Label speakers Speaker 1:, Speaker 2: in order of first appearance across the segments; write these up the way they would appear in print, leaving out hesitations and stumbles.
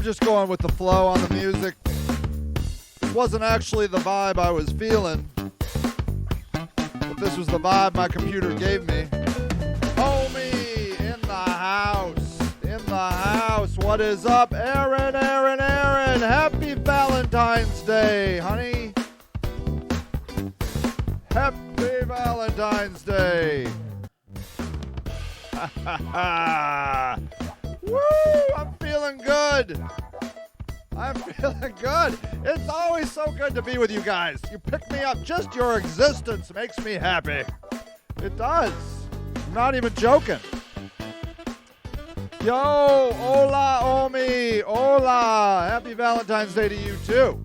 Speaker 1: just going with the flow on the music. This wasn't actually the vibe I was feeling, but this was the vibe my computer gave me. Homie in the house, in the house. What is up, Aaron, Aaron, Aaron? Happy Valentine's Day, honey. Happy Valentine's Day. Woo! I'm feeling good. I'm feeling good. It's always so good to be with you guys. You pick me up. Just your existence makes me happy. It does. I'm not even joking. Yo, hola, Omi. Hola. Happy Valentine's Day to you, too.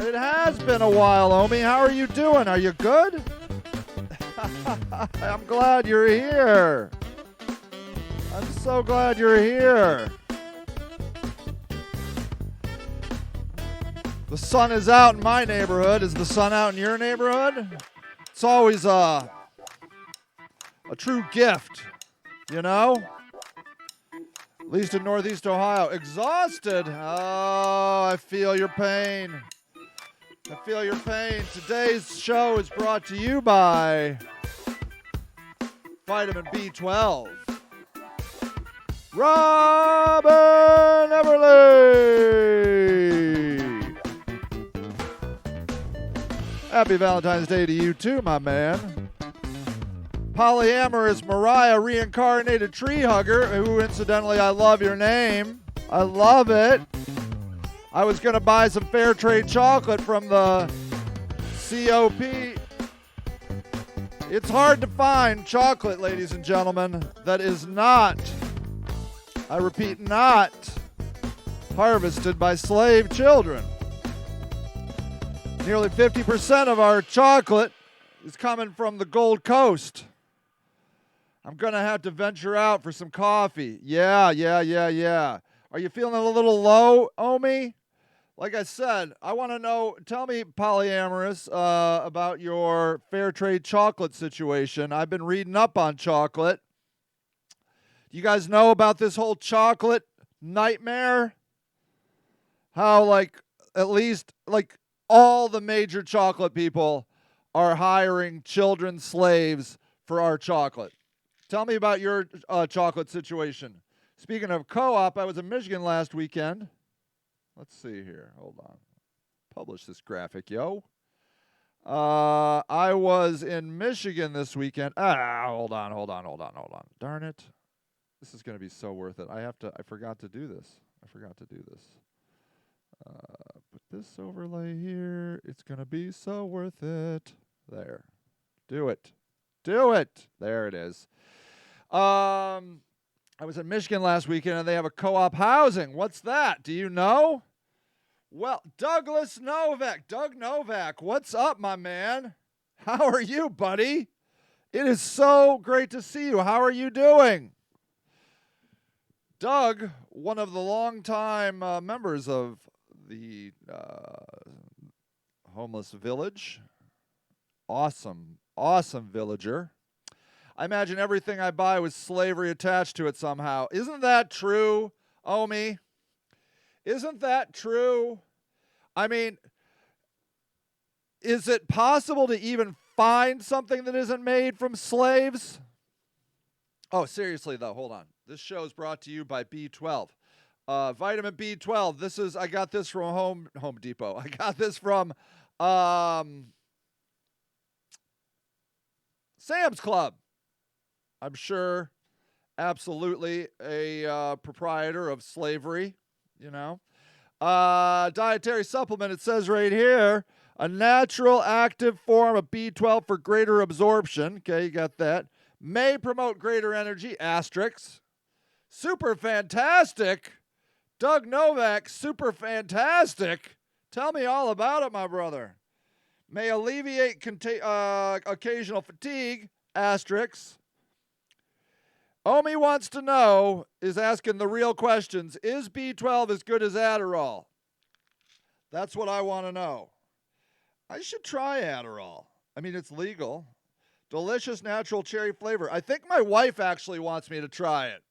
Speaker 1: It has been a while, Omi. How are you doing? Are you good? I'm glad you're here. I'm so glad you're here. The sun is out in my neighborhood. Is the sun out in your neighborhood? It's always a true gift, you know? At least in Northeast Ohio. Exhausted. Oh, I feel your pain. I feel your pain. Today's show is brought to you by Vitamin B12. Robin Everly! Happy Valentine's Day to you too, my man. Polyamorous Mariah, reincarnated tree hugger, who incidentally, I love your name. I love it. I was going to buy some fair trade chocolate from the COP. It's hard to find chocolate, ladies and gentlemen, that is not, I repeat, not harvested by slave children. Nearly 50% of our chocolate is coming from the Gold Coast. I'm going to have to venture out for some coffee. Yeah. Are you feeling a little low, Omi? Like I said, I want to know, tell me, Polyamorous, about your fair trade chocolate situation. I've been reading up on chocolate. Do you guys know about this whole chocolate nightmare? How, like, at least, like, all the major chocolate people are hiring children slaves for our chocolate. Tell me about your chocolate situation. Speaking of co-op, I was in Michigan last weekend. Let's see here. Hold on. Publish this graphic, yo. I was in Michigan this weekend. Hold on. Darn it. This is going to be so worth it. I forgot to do this. Put this overlay here. It's going to be so worth it. There. Do it. There it is. I was in Michigan last weekend, and they have a co-op housing. What's that? Do you know? Well, Doug Novak, what's up, my man? How are you, buddy? It is so great to see you. How are you doing? Doug, one of the longtime members of the homeless village. Awesome villager. I imagine everything I buy with slavery attached to it somehow. Isn't that true, Omi? Isn't that true? I mean, is it possible to even find something that isn't made from slaves? Oh, seriously, though, hold on. This show is brought to you by B12. Vitamin B12. I got this from Home Depot. I got this from Sam's Club. I'm sure, absolutely, a proprietor of slavery, you know. Dietary supplement, it says right here, a natural active form of B12 for greater absorption. Okay, you got that. May promote greater energy, asterisk. Super fantastic. Doug Novak, super fantastic. Tell me all about it, my brother. May alleviate occasional fatigue, asterisk. Omi wants to know, is asking the real questions. Is B12 as good as Adderall? That's what I want to know. I should try Adderall. I mean, it's legal. Delicious natural cherry flavor. I think my wife actually wants me to try it.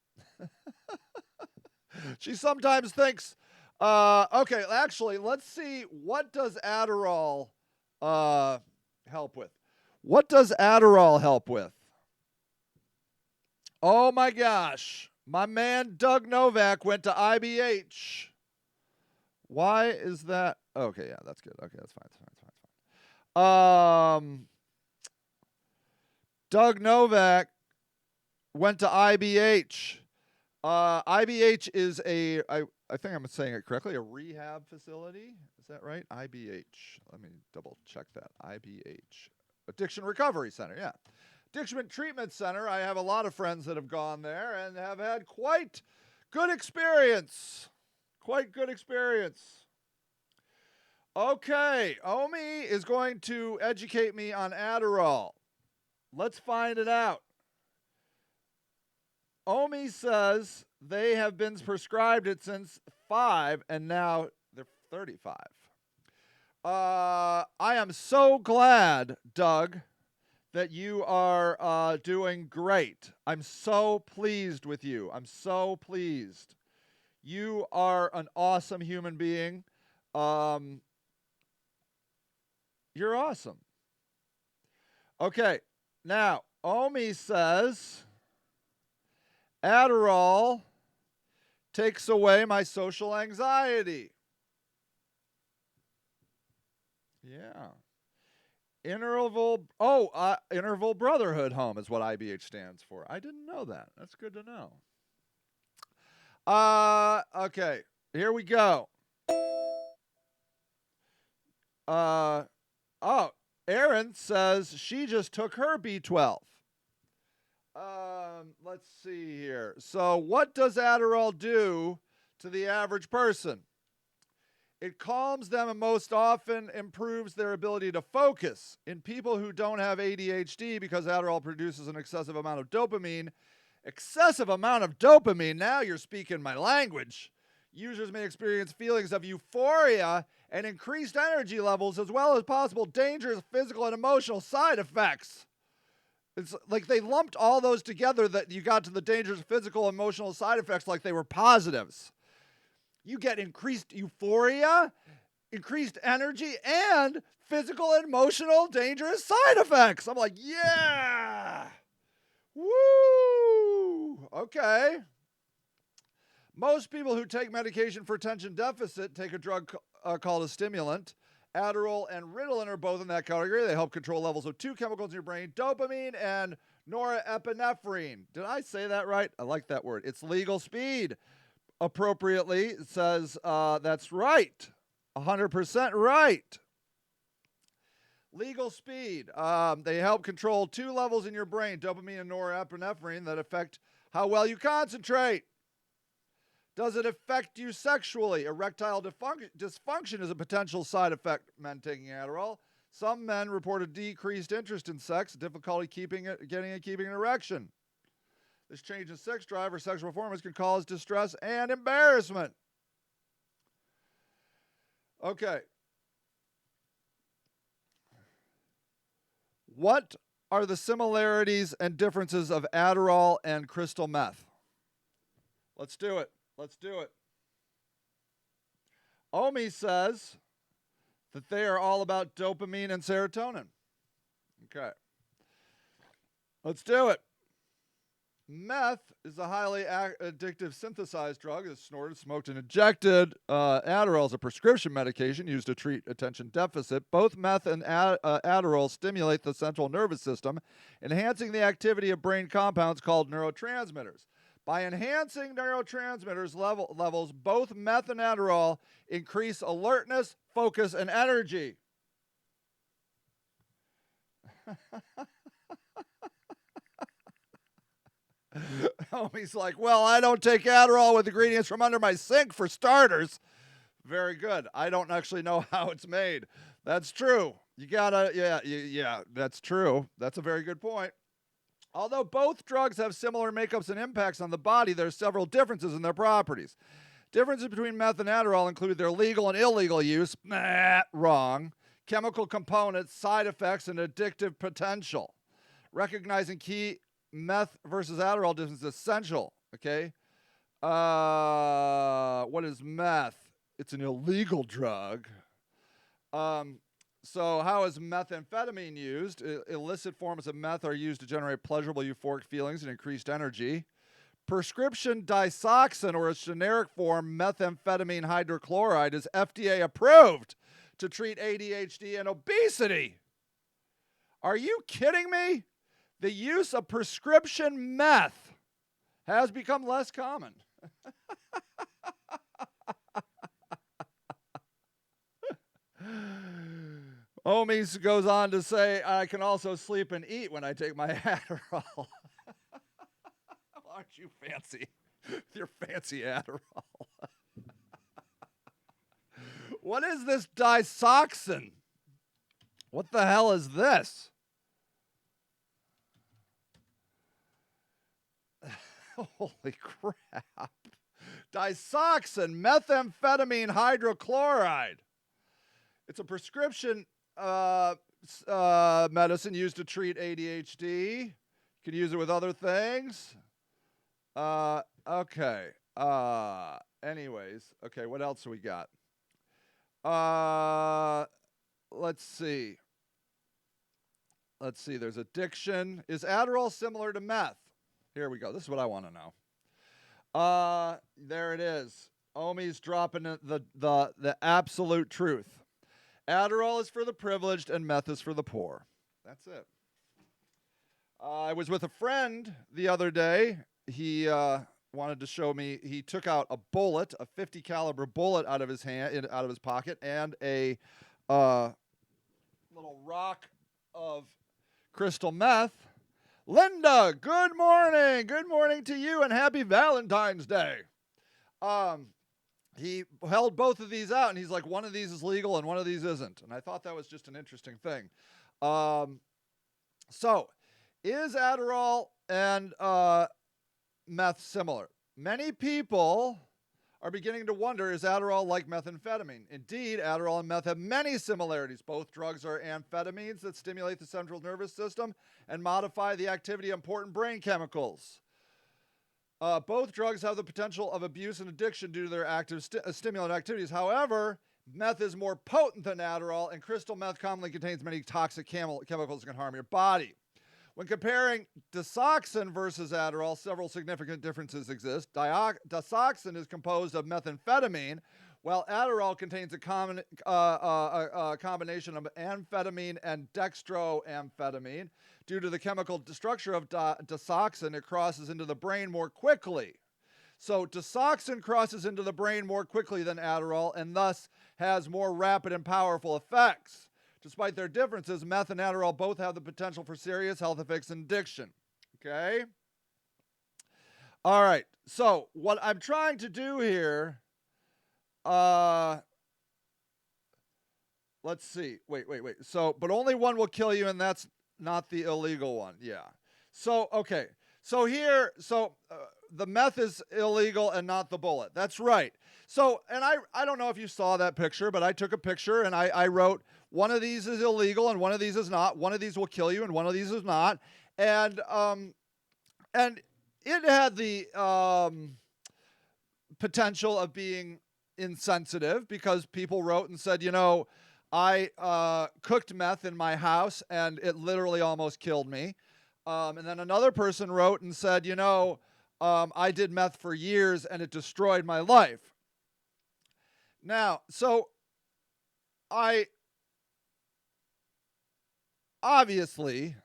Speaker 1: She sometimes thinks, okay, actually, let's see, what does Adderall help with? What does Adderall help with? Oh my gosh. My man Doug Novak went to IBH. Why is that? Okay, yeah, that's good. Okay, that's fine. That's fine. Doug Novak went to IBH. IBH is I think I'm saying it correctly, a rehab facility. Is that right? IBH. Let me double check that. IBH. Addiction Recovery Center, yeah. Addiction Treatment Center. I have a lot of friends that have gone there and have had quite good experience. Quite good experience. Okay, Omi is going to educate me on Adderall. Let's find it out. Omi says they have been prescribed it since 5 and now they're 35. I am so glad, Doug, that you are doing great. I'm so pleased with you. I'm so pleased. You are an awesome human being. You're awesome. Okay, now, Omi says Adderall takes away my social anxiety. Yeah. Interval Brotherhood Home is what IBH stands for. I didn't know that. That's good to know. Okay, here we go. Erin says she just took her B12. Let's see here. So what does Adderall do to the average person? It calms them and most often improves their ability to focus. In people who don't have ADHD, because Adderall produces an excessive amount of dopamine, now you're speaking my language. Users may experience feelings of euphoria and increased energy levels, as well as possible dangerous physical and emotional side effects. It's like they lumped all those together that you got to the dangerous physical and emotional side effects like they were positives. You get increased euphoria, increased energy, and physical and emotional dangerous side effects. I'm like, yeah! Woo! Okay. Most people who take medication for attention deficit take a drug called a stimulant. Adderall and Ritalin are both in that category. They help control levels of 2 chemicals in your brain, dopamine and norepinephrine. Did I say that right? I like that word. It's legal speed. Appropriately, it says that's right. 100% right. Legal speed. They help control 2 levels in your brain, dopamine and norepinephrine, that affect how well you concentrate. Does it affect you sexually? Erectile dysfunction is a potential side effect of men taking Adderall. Some men report a decreased interest in sex, difficulty keeping an erection. This change in sex drive or sexual performance can cause distress and embarrassment. Okay. What are the similarities and differences of Adderall and crystal meth? Let's do it. Omi says that they are all about dopamine and serotonin. Okay. Let's do it. Meth is a highly addictive synthesized drug that's snorted, smoked, and injected. Adderall is a prescription medication used to treat attention deficit. Both meth and Adderall stimulate the central nervous system, enhancing the activity of brain compounds called neurotransmitters. By enhancing neurotransmitters levels, both meth and Adderall increase alertness, focus, and energy. He's like, well, I don't take Adderall with ingredients from under my sink for starters. Very good. I don't actually know how it's made. That's true. You gotta, yeah, that's true. That's a very good point. Although both drugs have similar makeups and impacts on the body, there are several differences in their properties. Differences between meth and Adderall include their legal and illegal use, wrong, chemical components, side effects, and addictive potential. Recognizing key meth versus Adderall difference is essential. Okay. What is meth? It's an illegal drug. So how is methamphetamine used? Illicit forms of meth are used to generate pleasurable euphoric feelings and increased energy. Prescription disoxin, or its generic form, methamphetamine hydrochloride, is FDA approved to treat ADHD and obesity. Are you kidding me? The use of prescription meth has become less common. Omies goes on to say, I can also sleep and eat when I take my Adderall. Aren't you fancy? Your fancy Adderall. What is this disoxin? What the hell is this? Holy crap. Disoxin, methamphetamine hydrochloride. It's a prescription medicine used to treat ADHD. You can use it with other things. Okay. Anyways. Okay, what else we got? Let's see. There's addiction. Is Adderall similar to meth? Here we go. This is what I want to know. There it is. Omi's dropping the absolute truth. Adderall is for the privileged and meth is for the poor. That's it. I was with a friend the other day. He wanted to show me. He took out a bullet, a 50 caliber bullet out of his pocket, and a little rock of crystal meth. Linda, good morning. Good morning to you, and happy Valentine's Day. He held both of these out, and he's like, one of these is legal and one of these isn't. And I thought that was just an interesting thing. So, is Adderall and meth similar? Many people are beginning to wonder, is Adderall like methamphetamine? Indeed, Adderall and meth have many similarities. Both drugs are amphetamines that stimulate the central nervous system and modify the activity of important brain chemicals. Both drugs have the potential of abuse and addiction due to their active stimulant activities. However, meth is more potent than Adderall, and crystal meth commonly contains many toxic chemicals that can harm your body. When comparing disoxin versus Adderall, several significant differences exist. Disoxin is composed of methamphetamine, while Adderall contains a combination of amphetamine and dextroamphetamine. Due to the chemical structure of disoxin, it crosses into the brain more quickly. So disoxin crosses into the brain more quickly than Adderall and thus has more rapid and powerful effects. Despite their differences, meth and Adderall both have the potential for serious health effects and addiction. Okay? All right. So what I'm trying to do here, let's see. Wait. So, but only one will kill you, and that's not the illegal one. Yeah. So, okay. So here, the meth is illegal and not the bullet. That's right. So, and I don't know if you saw that picture, but I took a picture and I wrote, one of these is illegal and one of these is not. One of these will kill you and one of these is not. And it had the potential of being insensitive because people wrote and said, I cooked meth in my house and it literally almost killed me. And then another person wrote and said, I did meth for years and it destroyed my life. Now, so obviously,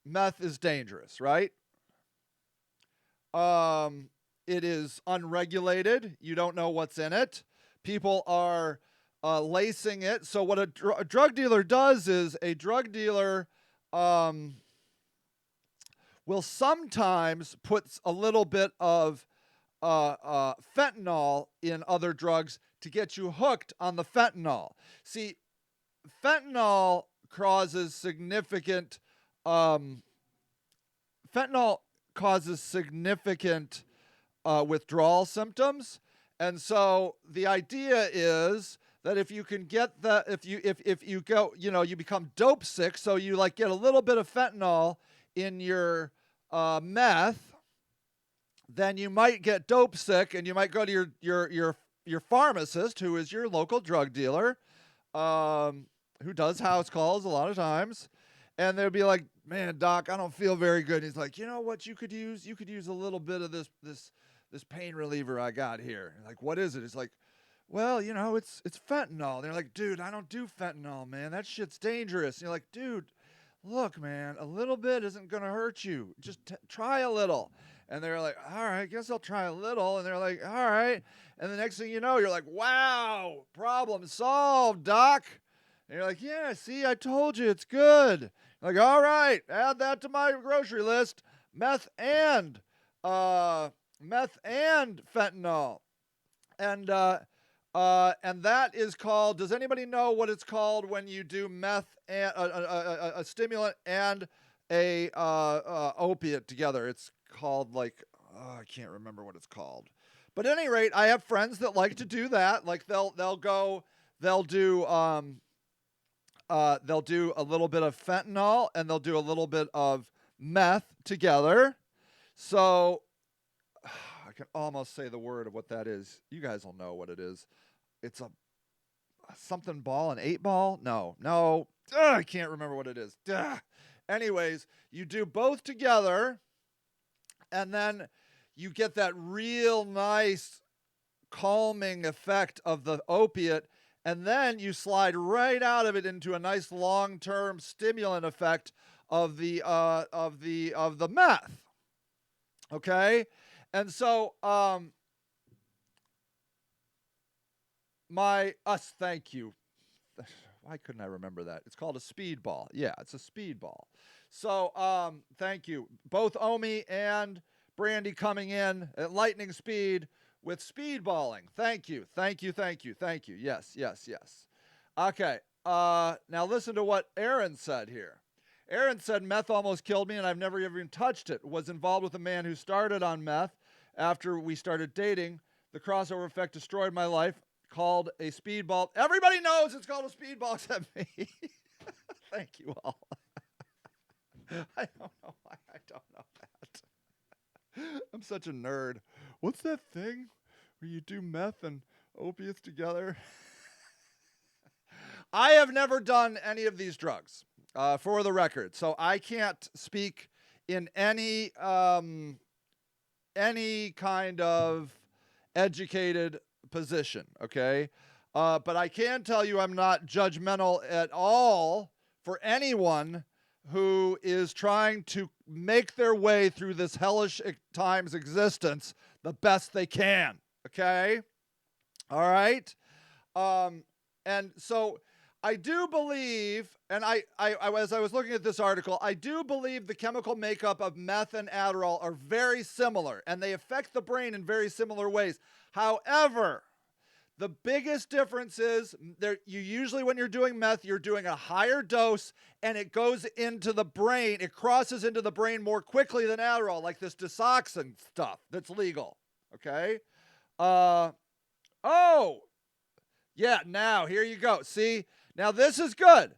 Speaker 1: meth is dangerous, right? It is unregulated. You don't know what's in it. People are lacing it. So what a drug dealer does is a drug dealer will sometimes put a little bit of fentanyl in other drugs to get you hooked on the fentanyl. See, fentanyl causes significant withdrawal symptoms, and so the idea is that if you can get if you go, you become dope sick, so you like get a little bit of fentanyl in your meth, then you might get dope sick, and you might go to your pharmacist, who is your local drug dealer, who does house calls a lot of times, and they'll be like, "Man, doc, I don't feel very good." And he's like, "You know what you could use? You could use a little bit of this pain reliever I got here." And like, "What is it?" It's like, "Well, it's fentanyl." And they're like, "Dude, I don't do fentanyl, man. That shit's dangerous." And you're like, "Dude, look, man, a little bit isn't gonna hurt you. Just try a little." And they're like, "All right, I guess I'll try a little." And they're like, "All right." And the next thing you know, you're like, "Wow, problem solved, doc." And you're like, "Yeah, see, I told you, it's good." Like, "All right, add that to my grocery list. Meth and fentanyl." And that is called. Does anybody know what it's called when you do meth and a stimulant and a opiate together? It's called like, I can't remember what it's called. But at any rate, I have friends that like to do that. Like they'll do a little bit of fentanyl, and they'll do a little bit of meth together. So I can almost say the word of what that is. You guys will know what it is. It's a something ball, an 8-ball? No. Ugh, I can't remember what it is. Ugh. Anyways, you do both together, and then you get that real nice calming effect of the opiate, and then you slide right out of it into a nice long-term stimulant effect of the meth. Okay? And so thank you. Why couldn't I remember that? It's called a speedball. Yeah, it's a speedball. So thank you. Both Omi and Brandy coming in at lightning speed with speedballing. Thank you. Yes. Okay. Now listen to what Aaron said here. Aaron said, "Meth almost killed me, and I've never even touched it. Was involved with a man who started on meth after we started dating. The crossover effect destroyed my life. Called a speedball." Everybody knows it's called a speedball except me. Thank you all. I don't know why I don't know that. I'm such a nerd. What's that thing where you do meth and opiates together? I have never done any of these drugs, for the record, so I can't speak in any kind of educated position, okay? But I can tell you I'm not judgmental at all for anyone who is trying to make their way through this hellish times existence the best they can, okay? All right? And so I do believe, and I as I was looking at this article, I do believe the chemical makeup of meth and Adderall are very similar, and they affect the brain in very similar ways. However, the biggest difference is you usually, when you're doing meth, you're doing a higher dose, and it goes into the brain. It crosses into the brain more quickly than Adderall, like this Desoxyn stuff that's legal. Okay? Yeah, now, here you go. See? Now, this is good.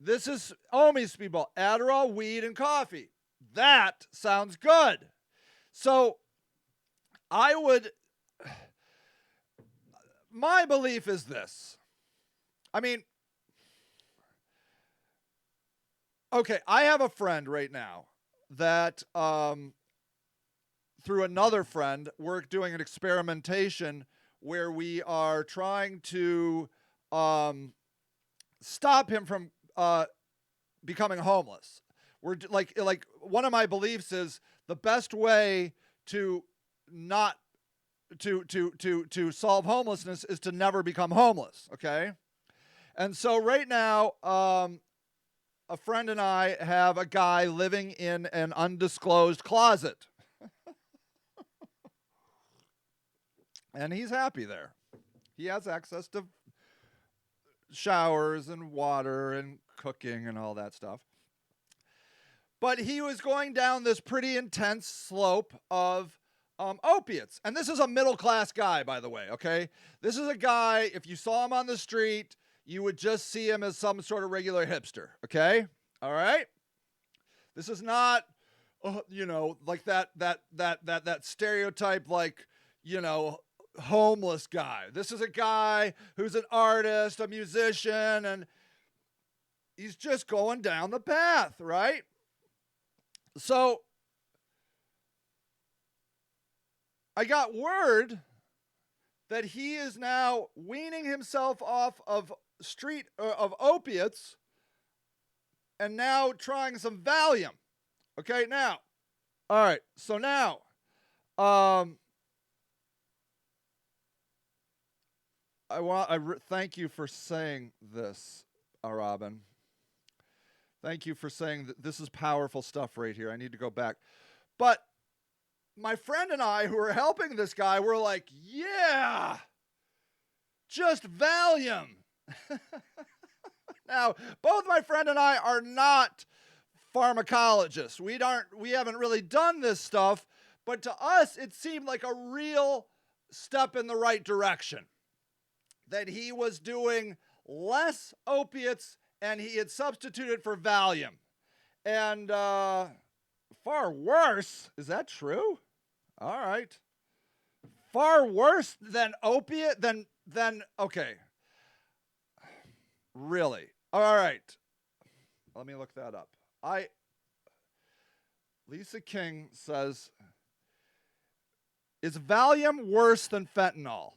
Speaker 1: This is Omi's speedball. Adderall, weed, and coffee. That sounds good. So, my belief is this. I mean, okay, I have a friend right now that, through another friend, we're doing an experimentation where we are trying to stop him from becoming homeless. We're like one of my beliefs is the best way to not to solve homelessness is to never become homeless. Okay, and so right now, a friend and I have a guy living in an undisclosed closet, and he's happy there. He has access to showers and water and cooking and all that stuff. But he was going down this pretty intense slope of opiates. And this is a middle-class guy, by the way, okay? This is a guy, if you saw him on the street, you would just see him as some sort of regular hipster, okay? All right? This is not like that stereotype, like, homeless guy. This is a guy who's an artist, a musician, and he's just going down the path, right? So I got word that he is now weaning himself off of opiates and now trying some Valium. Okay, now. All right, so now thank you for saying this, Robin. Thank you for saying that this is powerful stuff right here. I need to go back. But my friend and I, who are helping this guy, were like, yeah, just Valium. Now, both my friend and I are not pharmacologists. We haven't really done this stuff, but to us, it seemed like a real step in the right direction. That he was doing less opiates and he had substituted for Valium. And far worse, is that true? All right. Far worse than opiate, than okay. Really? All right. Let me look that up. Lisa King says, is Valium worse than fentanyl?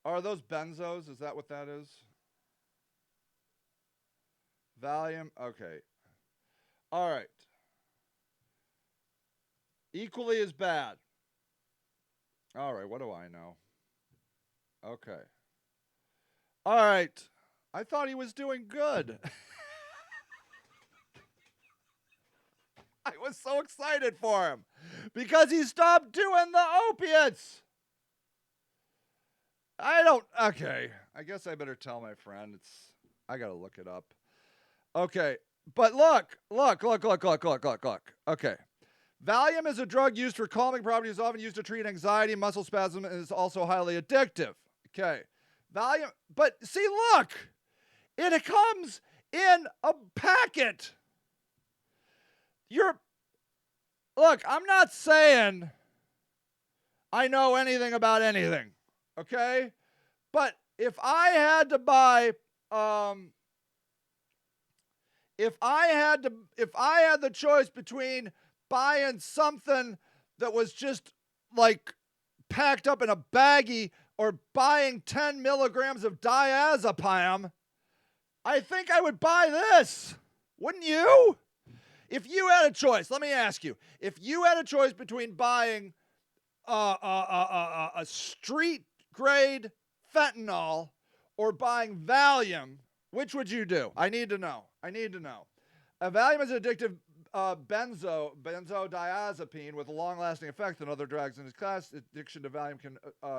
Speaker 1: Are those benzos? Is that what that is? Valium? Okay. All right. Equally as bad. All right, what do I know? Okay. All right. I thought he was doing good. I was so excited for him because he stopped doing the opiates. Okay. I guess I better tell my friend. I got to look it up. Okay. But look. Okay. Valium is a drug used for calming properties, often used to treat anxiety, muscle spasm, and is also highly addictive. Okay. Valium, but see, look. It comes in a packet. Look, I'm not saying I know anything about anything. Okay? But if I had the choice between buying something that was just like packed up in a baggie or buying 10 milligrams of diazepam, I think I would buy this. Wouldn't you? If you had a choice, let me ask you, if you had a choice between buying a street grade fentanyl or buying Valium, which would you do? I need to know. Valium is an addictive benzodiazepine with a long-lasting effect than other drugs in its class. Addiction to Valium can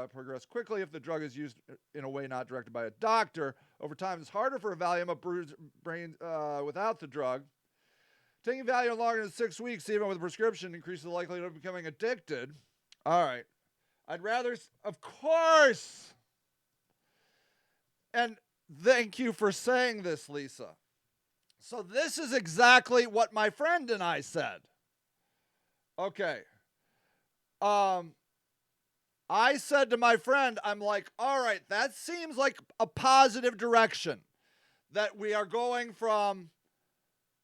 Speaker 1: progress quickly if the drug is used in a way not directed by a doctor. Over time, it's harder for a Valium brain without the drug. Taking Valium longer than 6 weeks, even with a prescription, increases the likelihood of becoming addicted. All right. I'd rather, of course. And thank you for saying this, Lisa. So this is exactly what my friend and I said. Okay. I said to my friend, I'm like, all right, that seems like a positive direction. That we are going from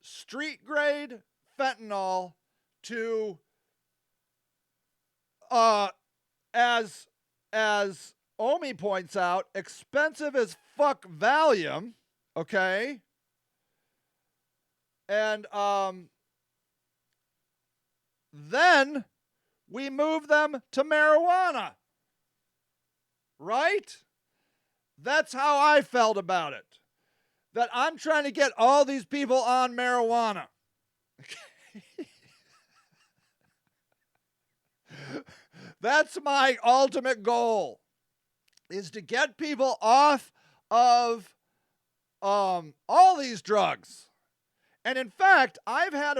Speaker 1: street grade fentanyl to as Omi points out, expensive as fuck Valium, okay? And then we move them to marijuana. Right? That's how I felt about it. That I'm trying to get all these people on marijuana. That's my ultimate goal, is to get people off of all these drugs. And in fact, I've had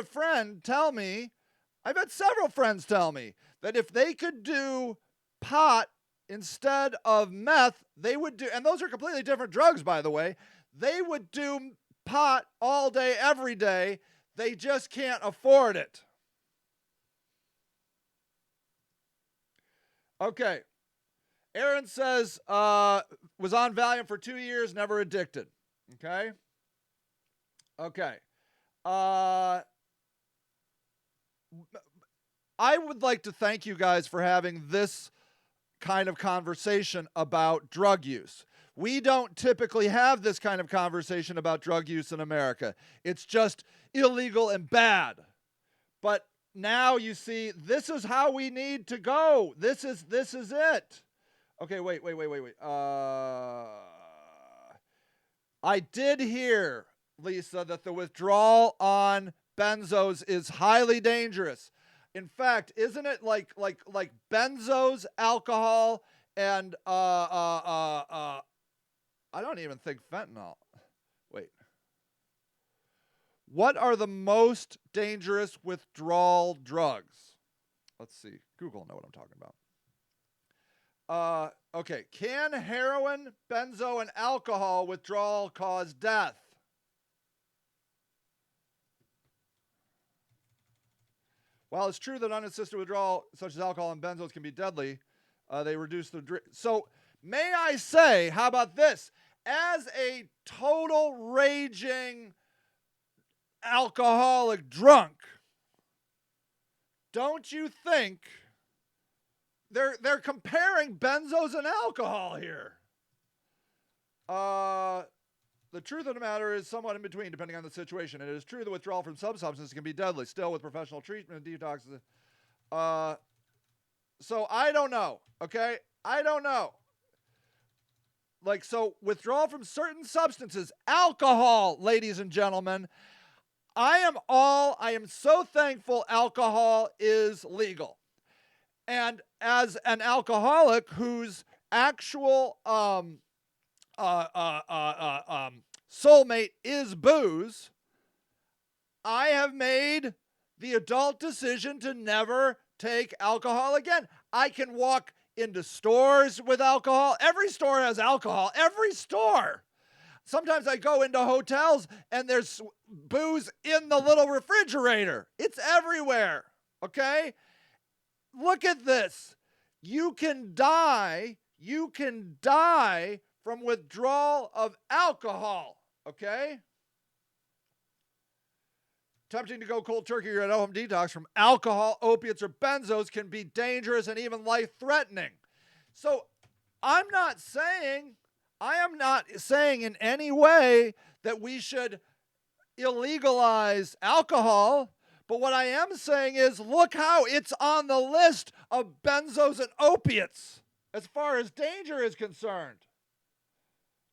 Speaker 1: several friends tell me that if they could do pot instead of meth, they would do, and those are completely different drugs, by the way, They would do pot all day, every day. They just can't afford it. Okay. Aaron says, was on Valium for 2 years, never addicted. Okay. Okay. I would like to thank you guys for having this kind of conversation about drug use. We don't typically have this kind of conversation about drug use in America. It's just illegal and bad. But now you see, this is how we need to go. This is it. Okay, wait. I did hear, Lisa, that the withdrawal on benzos is highly dangerous. In fact, isn't it like benzos, alcohol, and I don't even think fentanyl. Wait. What are the most dangerous withdrawal drugs? Let's see. Google will know what I'm talking about. Okay. Can heroin, benzo, and alcohol withdrawal cause death? While it's true that unassisted withdrawal, such as alcohol and benzos, can be deadly, they reduce the drink. So, may I say, how about this? As a total raging alcoholic drunk, don't you think they're comparing benzos and alcohol here? The truth of the matter is somewhat in between, depending on the situation. It is true that withdrawal from some substances can be deadly. Still, with professional treatment and detox. So I don't know. Okay, I don't know. Like, so withdrawal from certain substances, alcohol, ladies and gentlemen. I am so thankful alcohol is legal. And as an alcoholic whose actual soulmate is booze, I have made the adult decision to never take alcohol again. I can walk into stores with alcohol. Every store has alcohol. Every store. Sometimes I go into hotels and there's booze in the little refrigerator. It's everywhere. Okay? Look at this. You can die from withdrawal of alcohol. Okay? Tempting to go cold turkey or at home detox from alcohol, opiates, or benzos can be dangerous and even life-threatening. So I am not saying in any way that we should illegalize alcohol, but what I am saying is look how it's on the list of benzos and opiates as far as danger is concerned.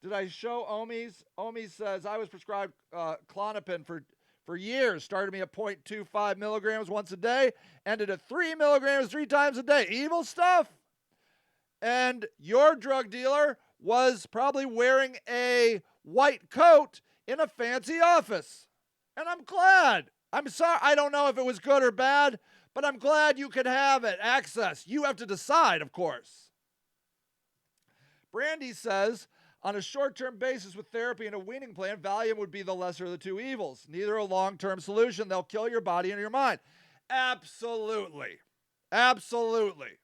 Speaker 1: Did I show Omi's? Omi says, I was prescribed Klonopin for years. Started me at 0.25 milligrams once a day, ended at 3 milligrams 3 times a day. Evil stuff. And your drug dealer was probably wearing a white coat in a fancy office. And I'm glad. I'm sorry. I don't know if it was good or bad, but I'm glad you could have it. Access. You have to decide, of course. Brandy says, on a short-term basis with therapy and a weaning plan, Valium would be the lesser of the two evils. Neither a long-term solution. They'll kill your body and your mind. Absolutely. Absolutely.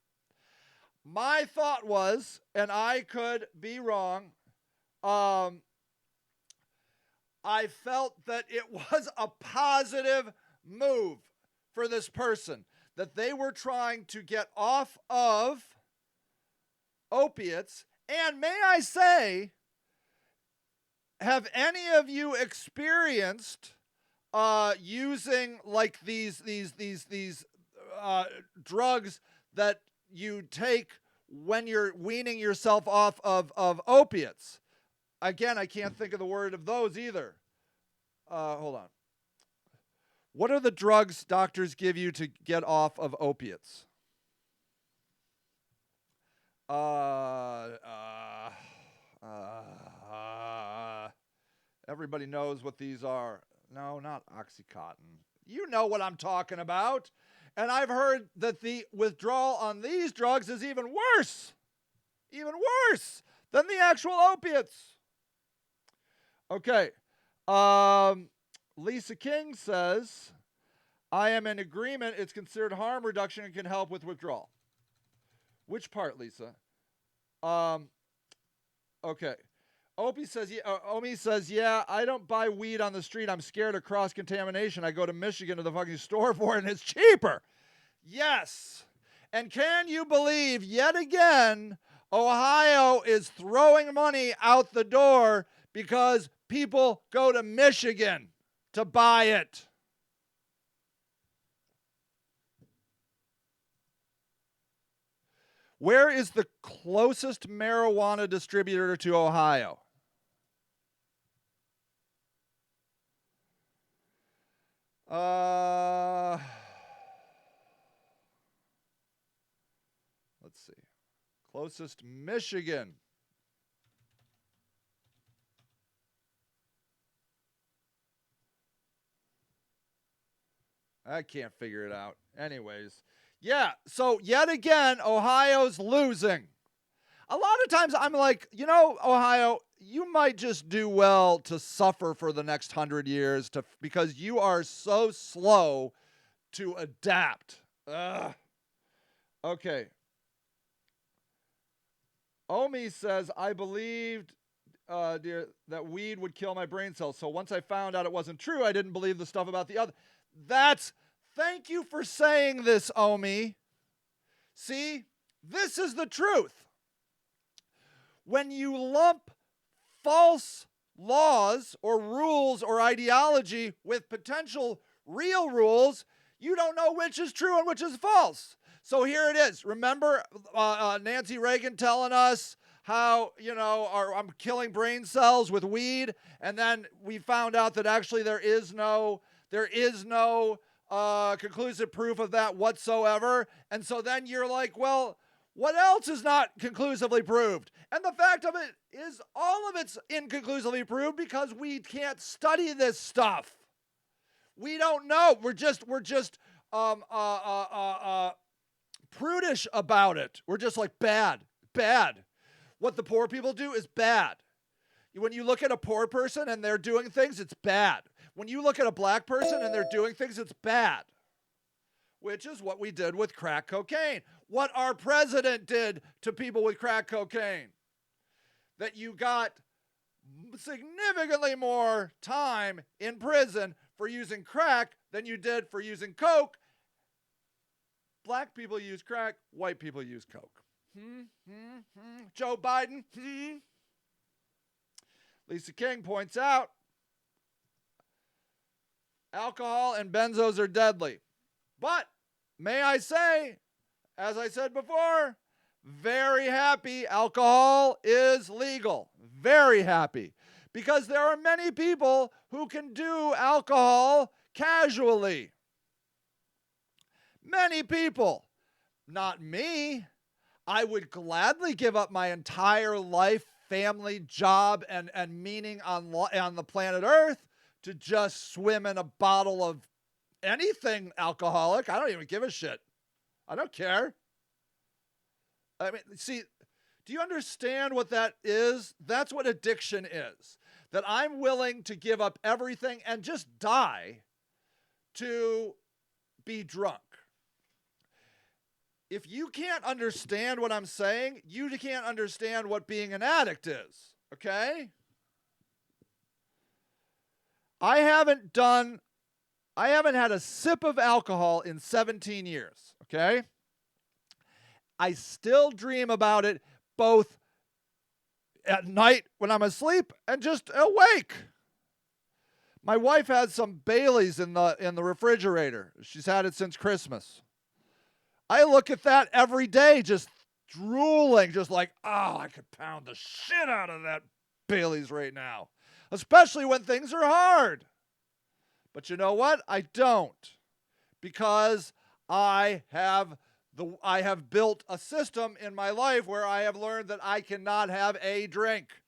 Speaker 1: My thought was, and I could be wrong, I felt that it was a positive move for this person, that they were trying to get off of opiates. And may I say, have any of you experienced using like these drugs that you take when you're weaning yourself off of opiates? Again, I can't think of the word of those either. Hold on. What are the drugs doctors give you to get off of opiates? Everybody knows what these are. No, not Oxycontin. You know what I'm talking about. And I've heard that the withdrawal on these drugs is even worse than the actual opiates. Okay. Lisa King says, I am in agreement. It's considered harm reduction and can help with withdrawal. Which part, Lisa? Um, okay. Omi says, yeah, I don't buy weed on the street. I'm scared of cross contamination. I go to Michigan to the fucking store for it and it's cheaper. Yes. And can you believe yet again, Ohio is throwing money out the door because people go to Michigan to buy it. Where is the closest marijuana distributor to Ohio? Let's see. Closest, Michigan. I can't figure it out. Anyways, yeah, so yet again, Ohio's losing. A lot of times I'm like, Ohio, you might just do well to suffer for the next 100 years because you are so slow to adapt. Ugh. Okay. Omi says, I believed that weed would kill my brain cells. So once I found out it wasn't true, I didn't believe the stuff about the other. Thank you for saying this, Omi. See, this is the truth. When you lump false laws or rules or ideology with potential real rules, you don't know which is true and which is false. So here it is. Remember Nancy Reagan telling us how, I'm killing brain cells with weed, and then we found out that actually there is no conclusive proof of that whatsoever. And so then you're like, well, what else is not conclusively proved? And the fact of it is all of it's inconclusively proved because we can't study this stuff. We don't know. We're just prudish about it. We're just like bad. What the poor people do is bad. When you look at a poor person and they're doing things, it's bad. When you look at a black person and they're doing things, it's bad. Which is what we did with crack cocaine. What our president did to people with crack cocaine. That you got significantly more time in prison for using crack than you did for using coke. Black people use crack, white people use coke. Joe Biden. Lisa King points out, alcohol and benzos are deadly. But, may I say, as I said before, very happy alcohol is legal. Very happy. Because there are many people who can do alcohol casually. Many people. Not me. I would gladly give up my entire life, family, job, and meaning on the planet Earth to just swim in a bottle of anything alcoholic. I don't even give a shit. I don't care. I mean, see, do you understand what that is? That's what addiction is. That I'm willing to give up everything and just die to be drunk. If you can't understand what I'm saying, you can't understand what being an addict is, okay? I haven't had a sip of alcohol in 17 years, okay? I still dream about it both at night when I'm asleep and just awake. My wife has some Baileys in the refrigerator. She's had it since Christmas. I look at that every day, just drooling, just like, oh, I could pound the shit out of that Baileys right now, especially when things are hard. But you know what? I don't, because I have built a system in my life where I have learned that I cannot have a drink.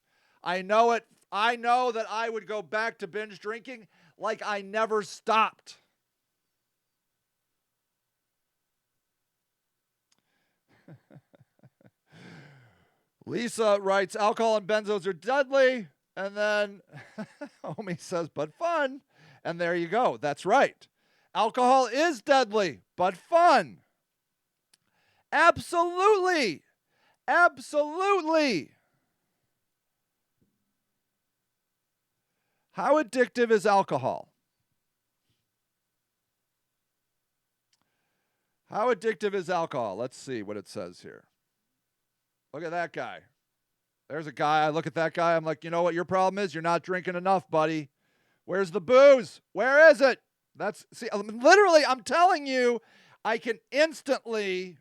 Speaker 1: I know it. I know that I would go back to binge drinking like I never stopped. Lisa writes, alcohol and benzos are deadly. And then Omi says, but fun. And there you go. That's right. Alcohol is deadly, but fun. Absolutely. Absolutely. How addictive is alcohol? How addictive is alcohol? Let's see what it says here. Look at that guy. There's a guy. I look at that guy. I'm like, you know what your problem is? You're not drinking enough, buddy. Where's the booze? Where is it? Literally, I'm telling you, I can instantly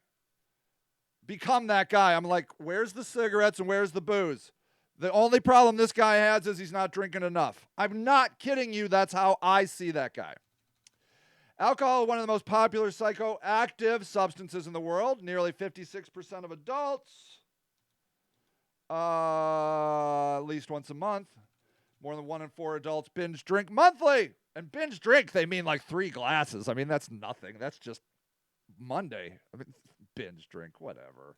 Speaker 1: become that guy. I'm like, where's the cigarettes and where's the booze? The only problem this guy has is he's not drinking enough. I'm not kidding you. That's how I see that guy. Alcohol is one of the most popular psychoactive substances in the world. Nearly 56% of adults, at least once a month. More than 1 in 4 adults binge drink monthly. And binge drink, they mean like 3 glasses. I mean, that's nothing. That's just Monday. I mean, binge drink, whatever.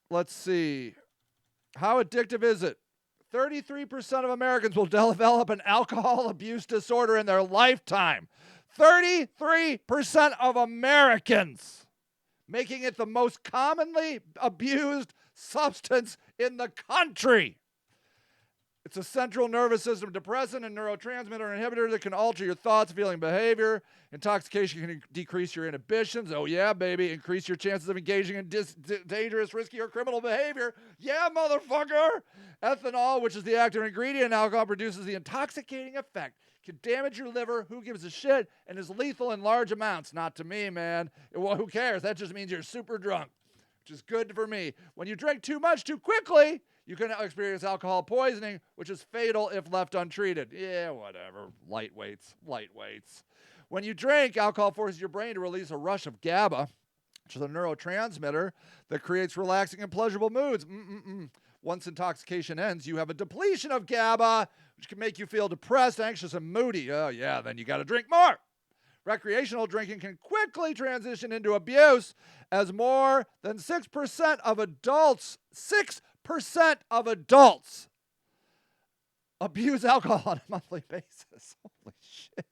Speaker 1: Let's see. How addictive is it? 33% of Americans will develop an alcohol abuse disorder in their lifetime. 33% of Americans, making it the most commonly abused substance in the country. It's a central nervous system depressant and neurotransmitter inhibitor that can alter your thoughts, feeling, behavior. Intoxication can decrease your inhibitions. Oh, yeah, baby. Increase your chances of engaging in dangerous, risky, or criminal behavior. Yeah, motherfucker. Ethanol, which is the active ingredient in alcohol, produces the intoxicating effect. Can damage your liver. Who gives a shit? And is lethal in large amounts. Not to me, man. Well, who cares? That just means you're super drunk, which is good for me. When you drink too much too quickly, you can experience alcohol poisoning, which is fatal if left untreated. Yeah, whatever. Lightweights. When you drink, alcohol forces your brain to release a rush of GABA, which is a neurotransmitter that creates relaxing and pleasurable moods. Once intoxication ends, you have a depletion of GABA, which can make you feel depressed, anxious, and moody. Oh, yeah, then you got to drink more. Recreational drinking can quickly transition into abuse as more than 6% of adults, 6% of adults abuse alcohol on a monthly basis. Holy shit.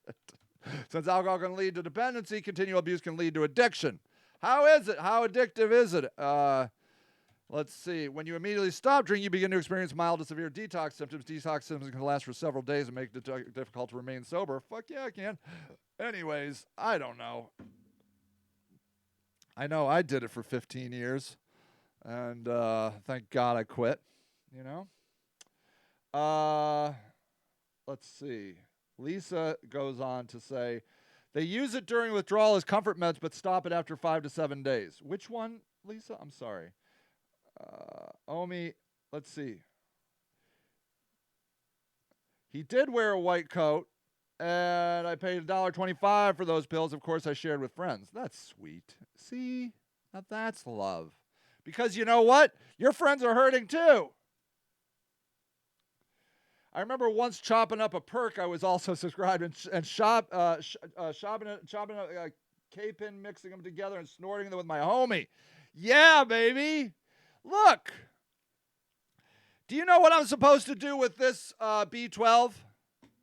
Speaker 1: Since alcohol can lead to dependency, continual abuse can lead to addiction. How is it? How addictive is it? Let's see. When you immediately stop drinking, you begin to experience mild to severe detox symptoms. Detox symptoms can last for several days and make it difficult to remain sober. Fuck yeah, I can. Anyways, I don't know. I know I did it for 15 years. And thank God I quit, you know. Let's see. Lisa goes on to say, they use it during withdrawal as comfort meds, but stop it after 5 to 7 days. Which one, Lisa? I'm sorry. Omi, let's see. He did wear a white coat, and I paid $1.25 for those pills. Of course, I shared with friends. That's sweet. See? Now that's love. Because you know what? Your friends are hurting too. I remember once chopping up a perk. I was also subscribed and chopping a K-pin, mixing them together and snorting them with my homie. Yeah, baby. Look. Do you know what I'm supposed to do with this B12?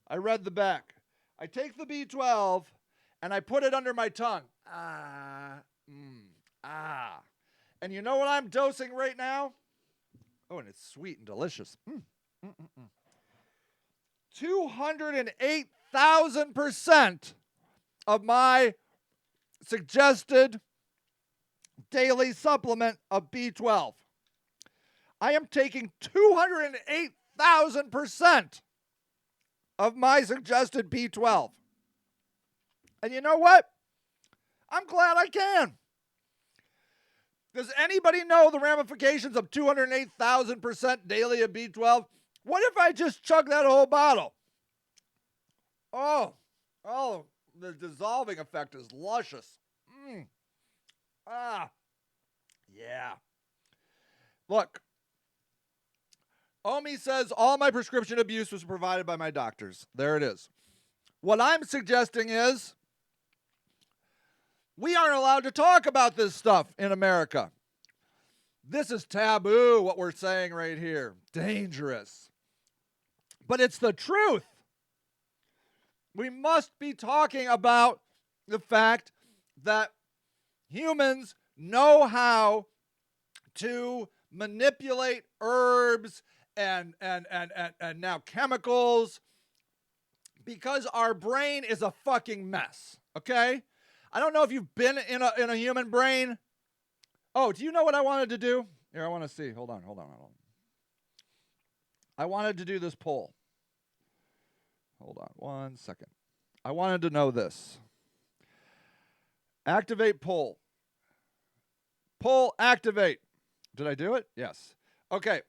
Speaker 1: I read the back. I take the B12 and I put it under my tongue. And you know what I'm dosing right now? Oh, and it's sweet and delicious. 208,000% of my suggested daily supplement of B12. I am taking 208,000% of my suggested B12. And you know what? I'm glad I can. Does anybody know the ramifications of 208,000% daily of B12? What if I just chug that whole bottle? Oh, the dissolving effect is luscious. Yeah. Look, Omi says all my prescription abuse was provided by my doctors. There it is. What I'm suggesting is we aren't allowed to talk about this stuff in America. This is taboo, what we're saying right here. Dangerous. But it's the truth. We must be talking about the fact that humans know how to manipulate herbs and now chemicals because our brain is a fucking mess, okay? I don't know if you've been in a human brain. Oh, do you know what I wanted to do? Here, I want to see. Hold on. I wanted to do this poll. Hold on 1 second. I wanted to know this. Activate poll. Poll activate. Did I do it? Yes. Okay.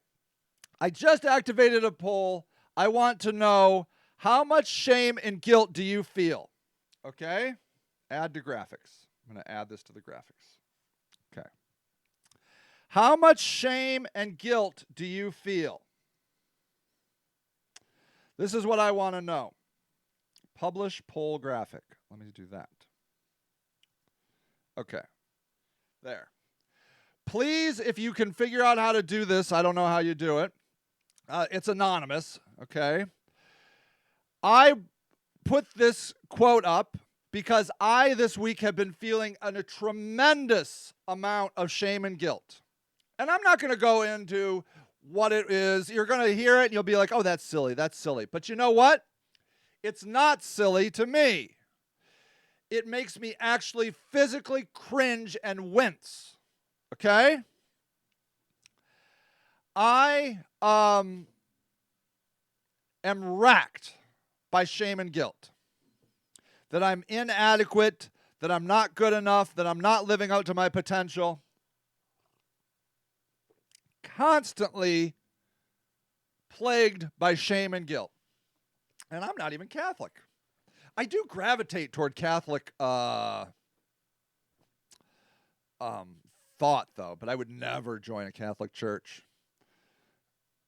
Speaker 1: I just activated a poll. I want to know, how much shame and guilt do you feel? Okay. Add to graphics. I'm going to add this to the graphics. Okay. How much shame and guilt do you feel? This is what I want to know. Publish poll graphic. Let me do that. Okay. There. Please, if you can figure out how to do this, I don't know how you do it. It's anonymous, okay? I put this quote up because I, this week, have been feeling a tremendous amount of shame and guilt. And I'm not going to go into what it is. You're going to hear it and you'll be like, oh, that's silly. That's silly. But you know what? It's not silly to me. It makes me actually physically cringe and wince. Okay? I am racked by shame and guilt. That I'm inadequate, that I'm not good enough, that I'm not living out to my potential. Constantly plagued by shame and guilt. And I'm not even Catholic. I do gravitate toward Catholic thought, though, but I would never join a Catholic church.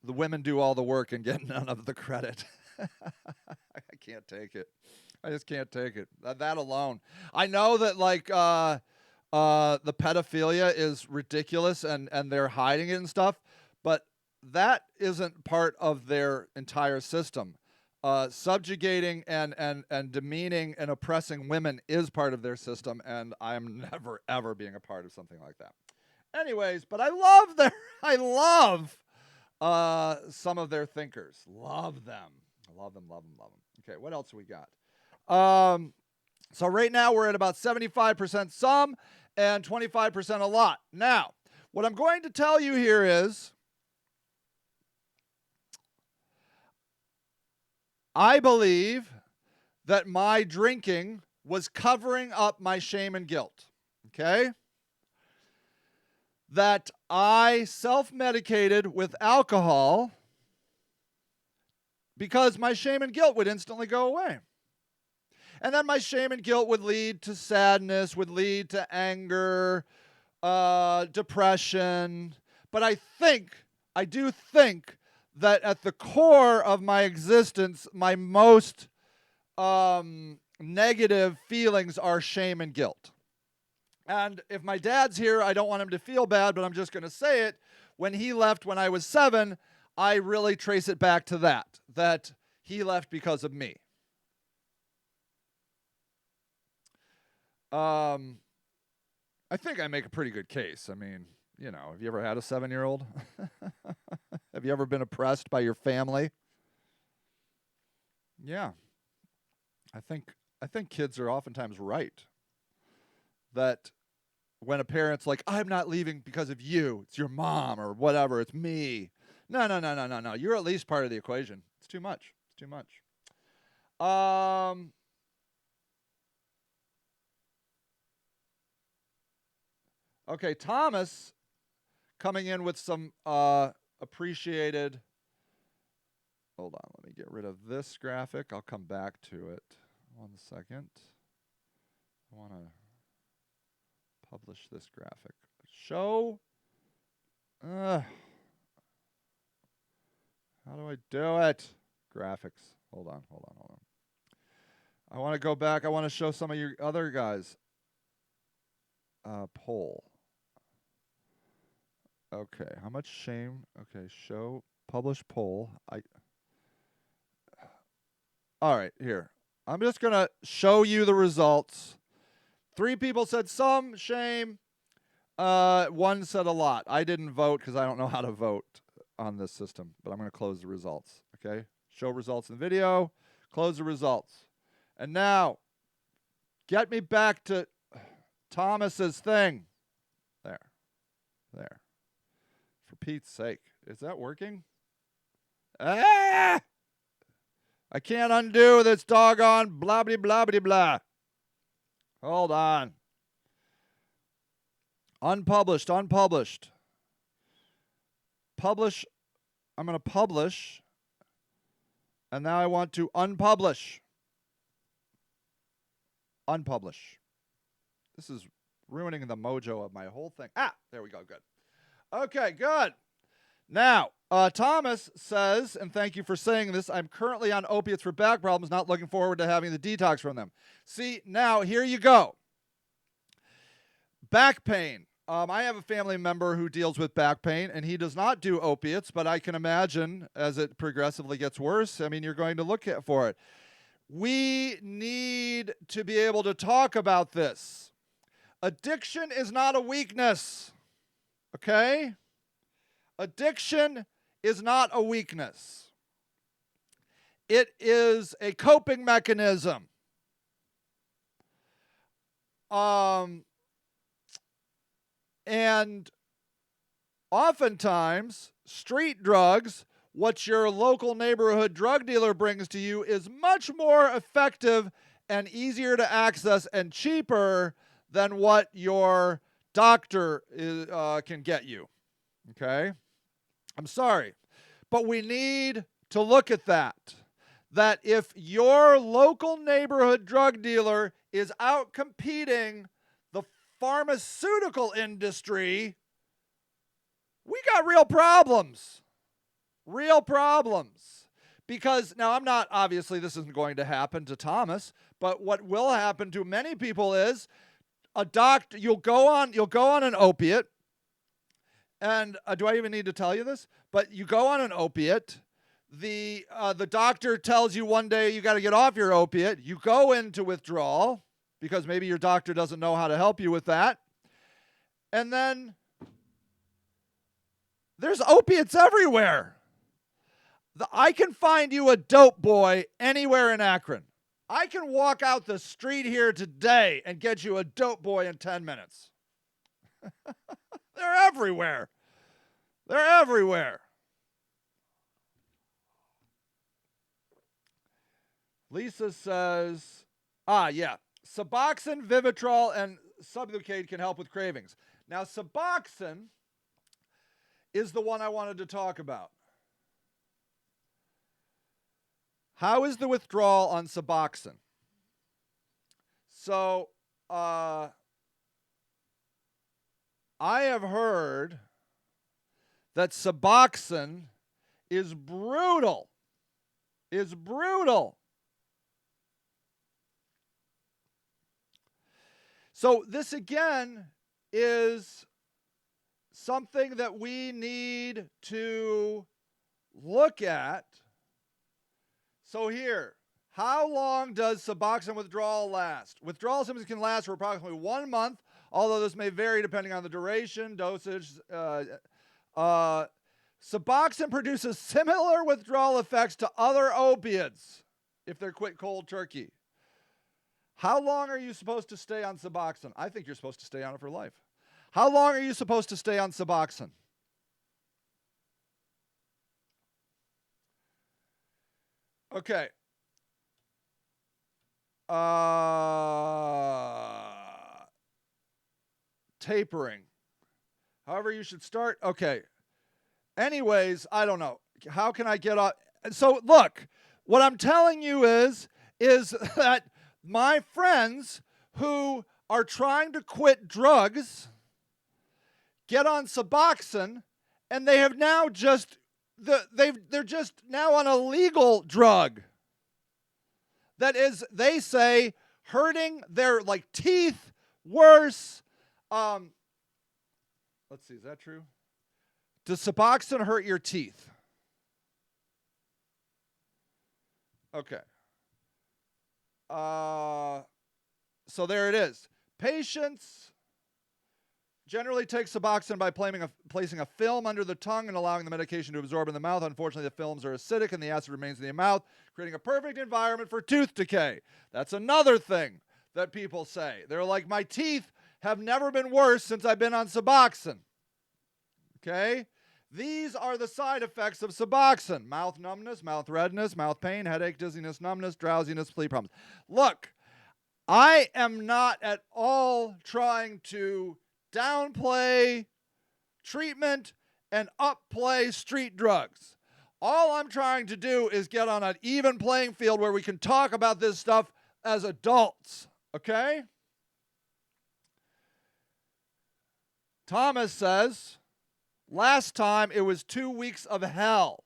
Speaker 1: The women do all the work and get none of the credit. I can't take it. I just can't take it. That alone. I know that, like, the pedophilia is ridiculous and they're hiding it and stuff, but that isn't part of their entire system. Subjugating and demeaning and oppressing women is part of their system, and I'm never, ever being a part of something like that. Anyways, but I love some of their thinkers. Love them. Love them. Okay, what else we got? So right now we're at about 75% some and 25% a lot. Now, what I'm going to tell you here is I believe that my drinking was covering up my shame and guilt. Okay? That I self-medicated with alcohol because my shame and guilt would instantly go away. And then my shame and guilt would lead to sadness, would lead to anger, depression. But I do think that at the core of my existence, my most negative feelings are shame and guilt. And if my dad's here, I don't want him to feel bad, but I'm just going to say it. When he left when I was 7, I really trace it back to that he left because of me. I think I make a pretty good case. I mean, you know, have you ever had a 7-year-old? Have you ever been oppressed by your family? Yeah. I think kids are oftentimes right. That when a parent's like, I'm not leaving because of you, it's your mom or whatever, it's me. No. You're at least part of the equation. It's too much. Okay, Thomas coming in with some appreciated. Hold on, let me get rid of this graphic. I'll come back to it. 1 second. I want to publish this graphic. Show. How do I do it? Graphics. Hold on. I want to go back. I want to show some of your other guys. Poll. Okay, how much shame? Okay, show, publish poll. All right, here. I'm just going to show you the results. 3 people said some shame. 1 said a lot. I didn't vote because I don't know how to vote on this system, but I'm going to close the results. Okay, show results in video, close the results. And now, get me back to Thomas's thing. There. For Pete's sake. Is that working? Ah! I can't undo this doggone blah blah blah blah blah. Hold on. Unpublished. Publish. I'm going to publish. And now I want to unpublish. Unpublish. This is ruining the mojo of my whole thing. There we go. Good. Okay, good. Now, Thomas says, and thank you for saying this, I'm currently on opiates for back problems, not looking forward to having the detox from them. See, now, here you go. Back pain. I have a family member who deals with back pain, and he does not do opiates, but I can imagine as it progressively gets worse, you're going to look for it. We need to be able to talk about this. Addiction is not a weakness, okay? Addiction is not a weakness. It is a coping mechanism. And oftentimes, street drugs, what your local neighborhood drug dealer brings to you, is much more effective and easier to access and cheaper than what your doctor can get you. Okay? I'm sorry. But we need to look at that. That if your local neighborhood drug dealer is out competing the pharmaceutical industry, we got real problems. Real problems. Because, now I'm not, obviously this isn't going to happen to Thomas, but what will happen to many people is a doctor, you'll go on an opiate, and do I even need to tell you this? But you go on an opiate, the doctor tells you one day you got to get off your opiate, you go into withdrawal, because maybe your doctor doesn't know how to help you with that, and then there's opiates everywhere. I can find you a dope boy anywhere in Akron. I can walk out the street here today and get you a dope boy in 10 minutes. They're everywhere. They're everywhere. Lisa says, Suboxone, Vivitrol, and Sublocade can help with cravings. Now, Suboxone is the one I wanted to talk about. How is the withdrawal on Suboxone? So, I have heard that Suboxone is brutal. So this again is something that we need to look at. So here, how long does Suboxone withdrawal last? Withdrawal symptoms can last for approximately 1 month, although this may vary depending on the duration, dosage. Suboxone produces similar withdrawal effects to other opiates if they're quit cold turkey. How long are you supposed to stay on Suboxone? I think you're supposed to stay on it for life. How long are you supposed to stay on Suboxone? Okay. Tapering. However, you should start. Okay. Anyways, I don't know. How can I get off? So look, what I'm telling you is that my friends who are trying to quit drugs get on Suboxone, and they have now they're just now on a legal drug that is, they say, hurting their teeth worse. Let's see, is that true? Does Suboxone hurt your teeth? Okay. So there it is. Patients generally take Suboxone by placing a film under the tongue and allowing the medication to absorb in the mouth. Unfortunately, the films are acidic and the acid remains in the mouth, creating a perfect environment for tooth decay. That's another thing that people say. They're like, my teeth have never been worse since I've been on Suboxone. Okay? These are the side effects of Suboxone. Mouth numbness, mouth redness, mouth pain, headache, dizziness, numbness, drowsiness, sleep problems. Look, I am not at all trying to downplay treatment and upplay street drugs. All I'm trying to do is get on an even playing field where we can talk about this stuff as adults, okay? Thomas says, last time it was 2 weeks of hell.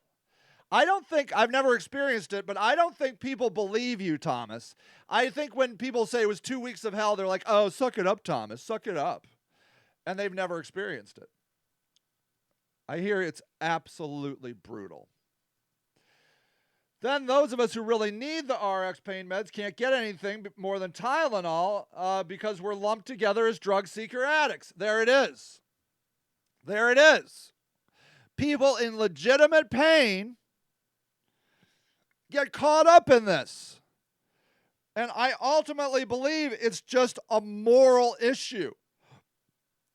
Speaker 1: I've never experienced it, but I don't think people believe you, Thomas. I think when people say it was 2 weeks of hell, they're like, oh, suck it up, Thomas, suck it up. And they've never experienced it. I hear it's absolutely brutal. Then those of us who really need the RX pain meds can't get anything more than Tylenol because we're lumped together as drug seeker addicts. There it is. There it is. People in legitimate pain get caught up in this. And I ultimately believe it's just a moral issue.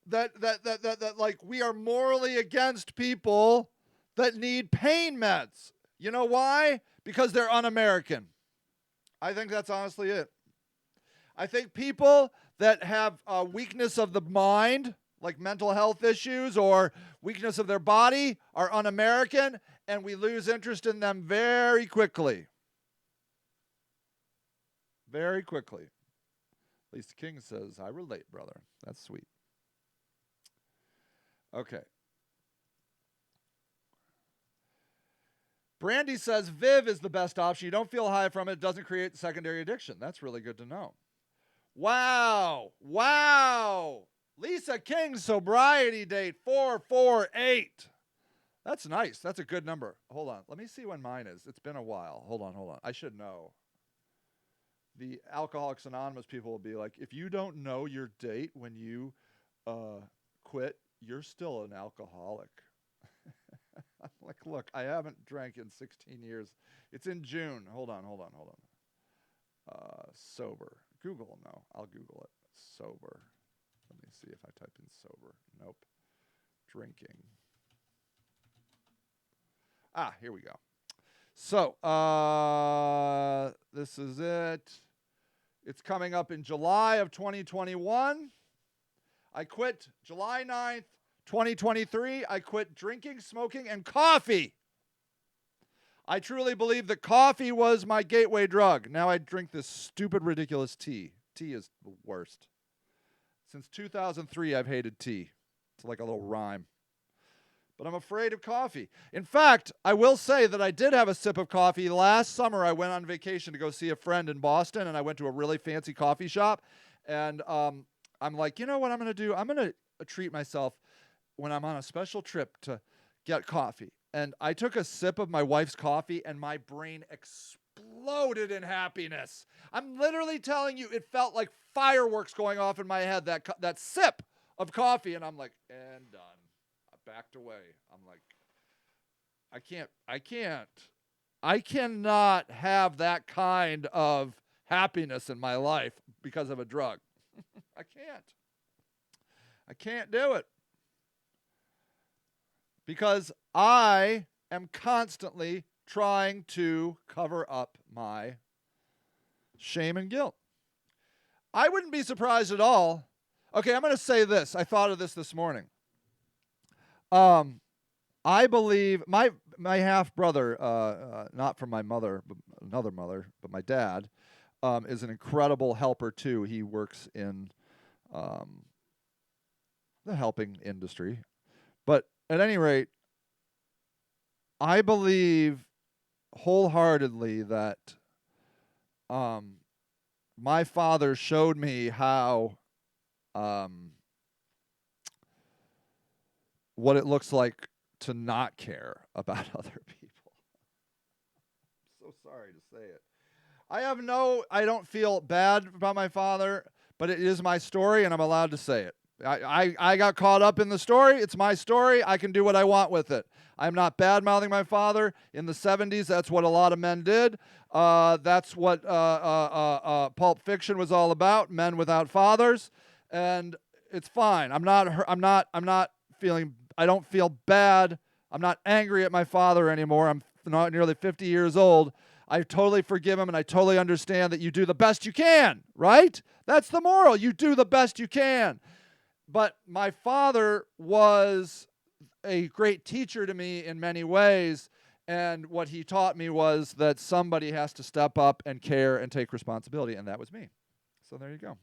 Speaker 1: That like we are morally against people that need pain meds. You know why? Because they're un-American. I think that's honestly it. I think people that have a weakness of the mind, like mental health issues or weakness of their body, are un-American, and we lose interest in them very quickly. Very quickly. Lisa King says, I relate, brother. That's sweet. Okay. Brandy says Viv is the best option. You don't feel high from it. It doesn't create secondary addiction. That's really good to know. Wow. Wow. Lisa King sobriety date 448. That's nice. That's a good number. Hold on. Let me see when mine is. It's been a while. Hold on. I should know. The Alcoholics Anonymous people will be like, if you don't know your date when you quit, you're still an alcoholic. I'm like, look, I haven't drank in 16 years. It's in June. Hold on. Sober. Google, no. I'll Google it. Sober. Let me see if I type in sober. Nope. Drinking. Here we go. So, this is it. It's coming up in July of 2021. I quit July 9th, 2023. I quit drinking, smoking, and coffee. I truly believe that coffee was my gateway drug. Now I drink this stupid, ridiculous tea. Tea is the worst. Since 2003, I've hated tea. It's like a little rhyme. But I'm afraid of coffee. In fact, I will say that I did have a sip of coffee. Last summer, I went on vacation to go see a friend in Boston, and I went to a really fancy coffee shop. And I'm like, you know what I'm going to do? I'm going to treat myself when I'm on a special trip to get coffee. And I took a sip of my wife's coffee, and my brain exploded in happiness. I'm literally telling you, it felt like fireworks going off in my head, that sip of coffee. And I'm like, and done. Backed away. I'm like, I cannot have that kind of happiness in my life because of a drug. I can't do it. Because I am constantly trying to cover up my shame and guilt. I wouldn't be surprised at all. Okay, I'm going to say this. I thought of this morning. I believe my half brother, not from my mother, but another mother, but my dad, is an incredible helper too. He works in the helping industry. But at any rate, I believe wholeheartedly that my father showed me how what it looks like to not care about other people. I'm so sorry to say it. I don't feel bad about my father, but it is my story and I'm allowed to say it. I got caught up in the story. It's my story. I can do what I want with it. I'm not bad-mouthing my father. In the 70s, that's what a lot of men did. That's what Pulp Fiction was all about, men without fathers. And it's fine. I'm not feeling, I don't feel bad. I'm not angry at my father anymore. I'm not nearly 50 years old. I totally forgive him, and I totally understand that you do the best you can, right? That's the moral. You do the best you can. But my father was a great teacher to me in many ways, and what he taught me was that somebody has to step up and care and take responsibility, and that was me. So there you go.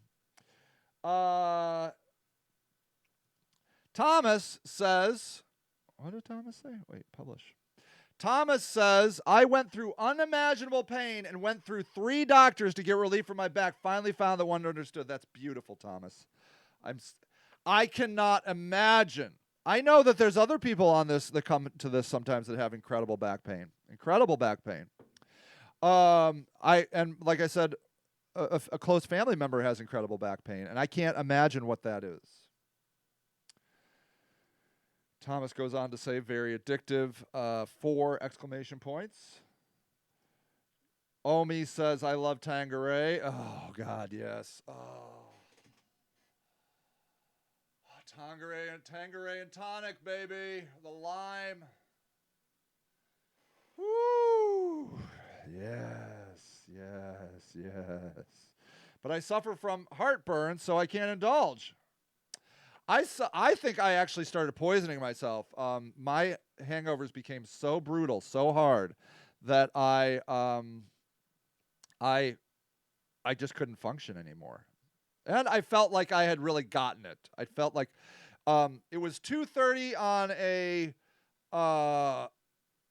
Speaker 1: Thomas says, what did Thomas say? Wait, publish. Thomas says, I went through unimaginable pain and went through 3 doctors to get relief from my back. Finally found the one who understood. That's beautiful, Thomas. I cannot imagine. I know that there's other people on this that come to this sometimes that have incredible back pain. Incredible back pain. And like I said, a close family member has incredible back pain, and I can't imagine what that is. Thomas goes on to say, very addictive, 4 exclamation points. Omi says, I love Tanqueray. Oh, God, yes. Oh. Tanqueray and tonic, baby. The lime. Woo! Yes. But I suffer from heartburn, so I can't indulge. I think I actually started poisoning myself. My hangovers became so brutal, so hard, that I just couldn't function anymore. And I felt like I had really gotten it. I felt like it was 2:30 on a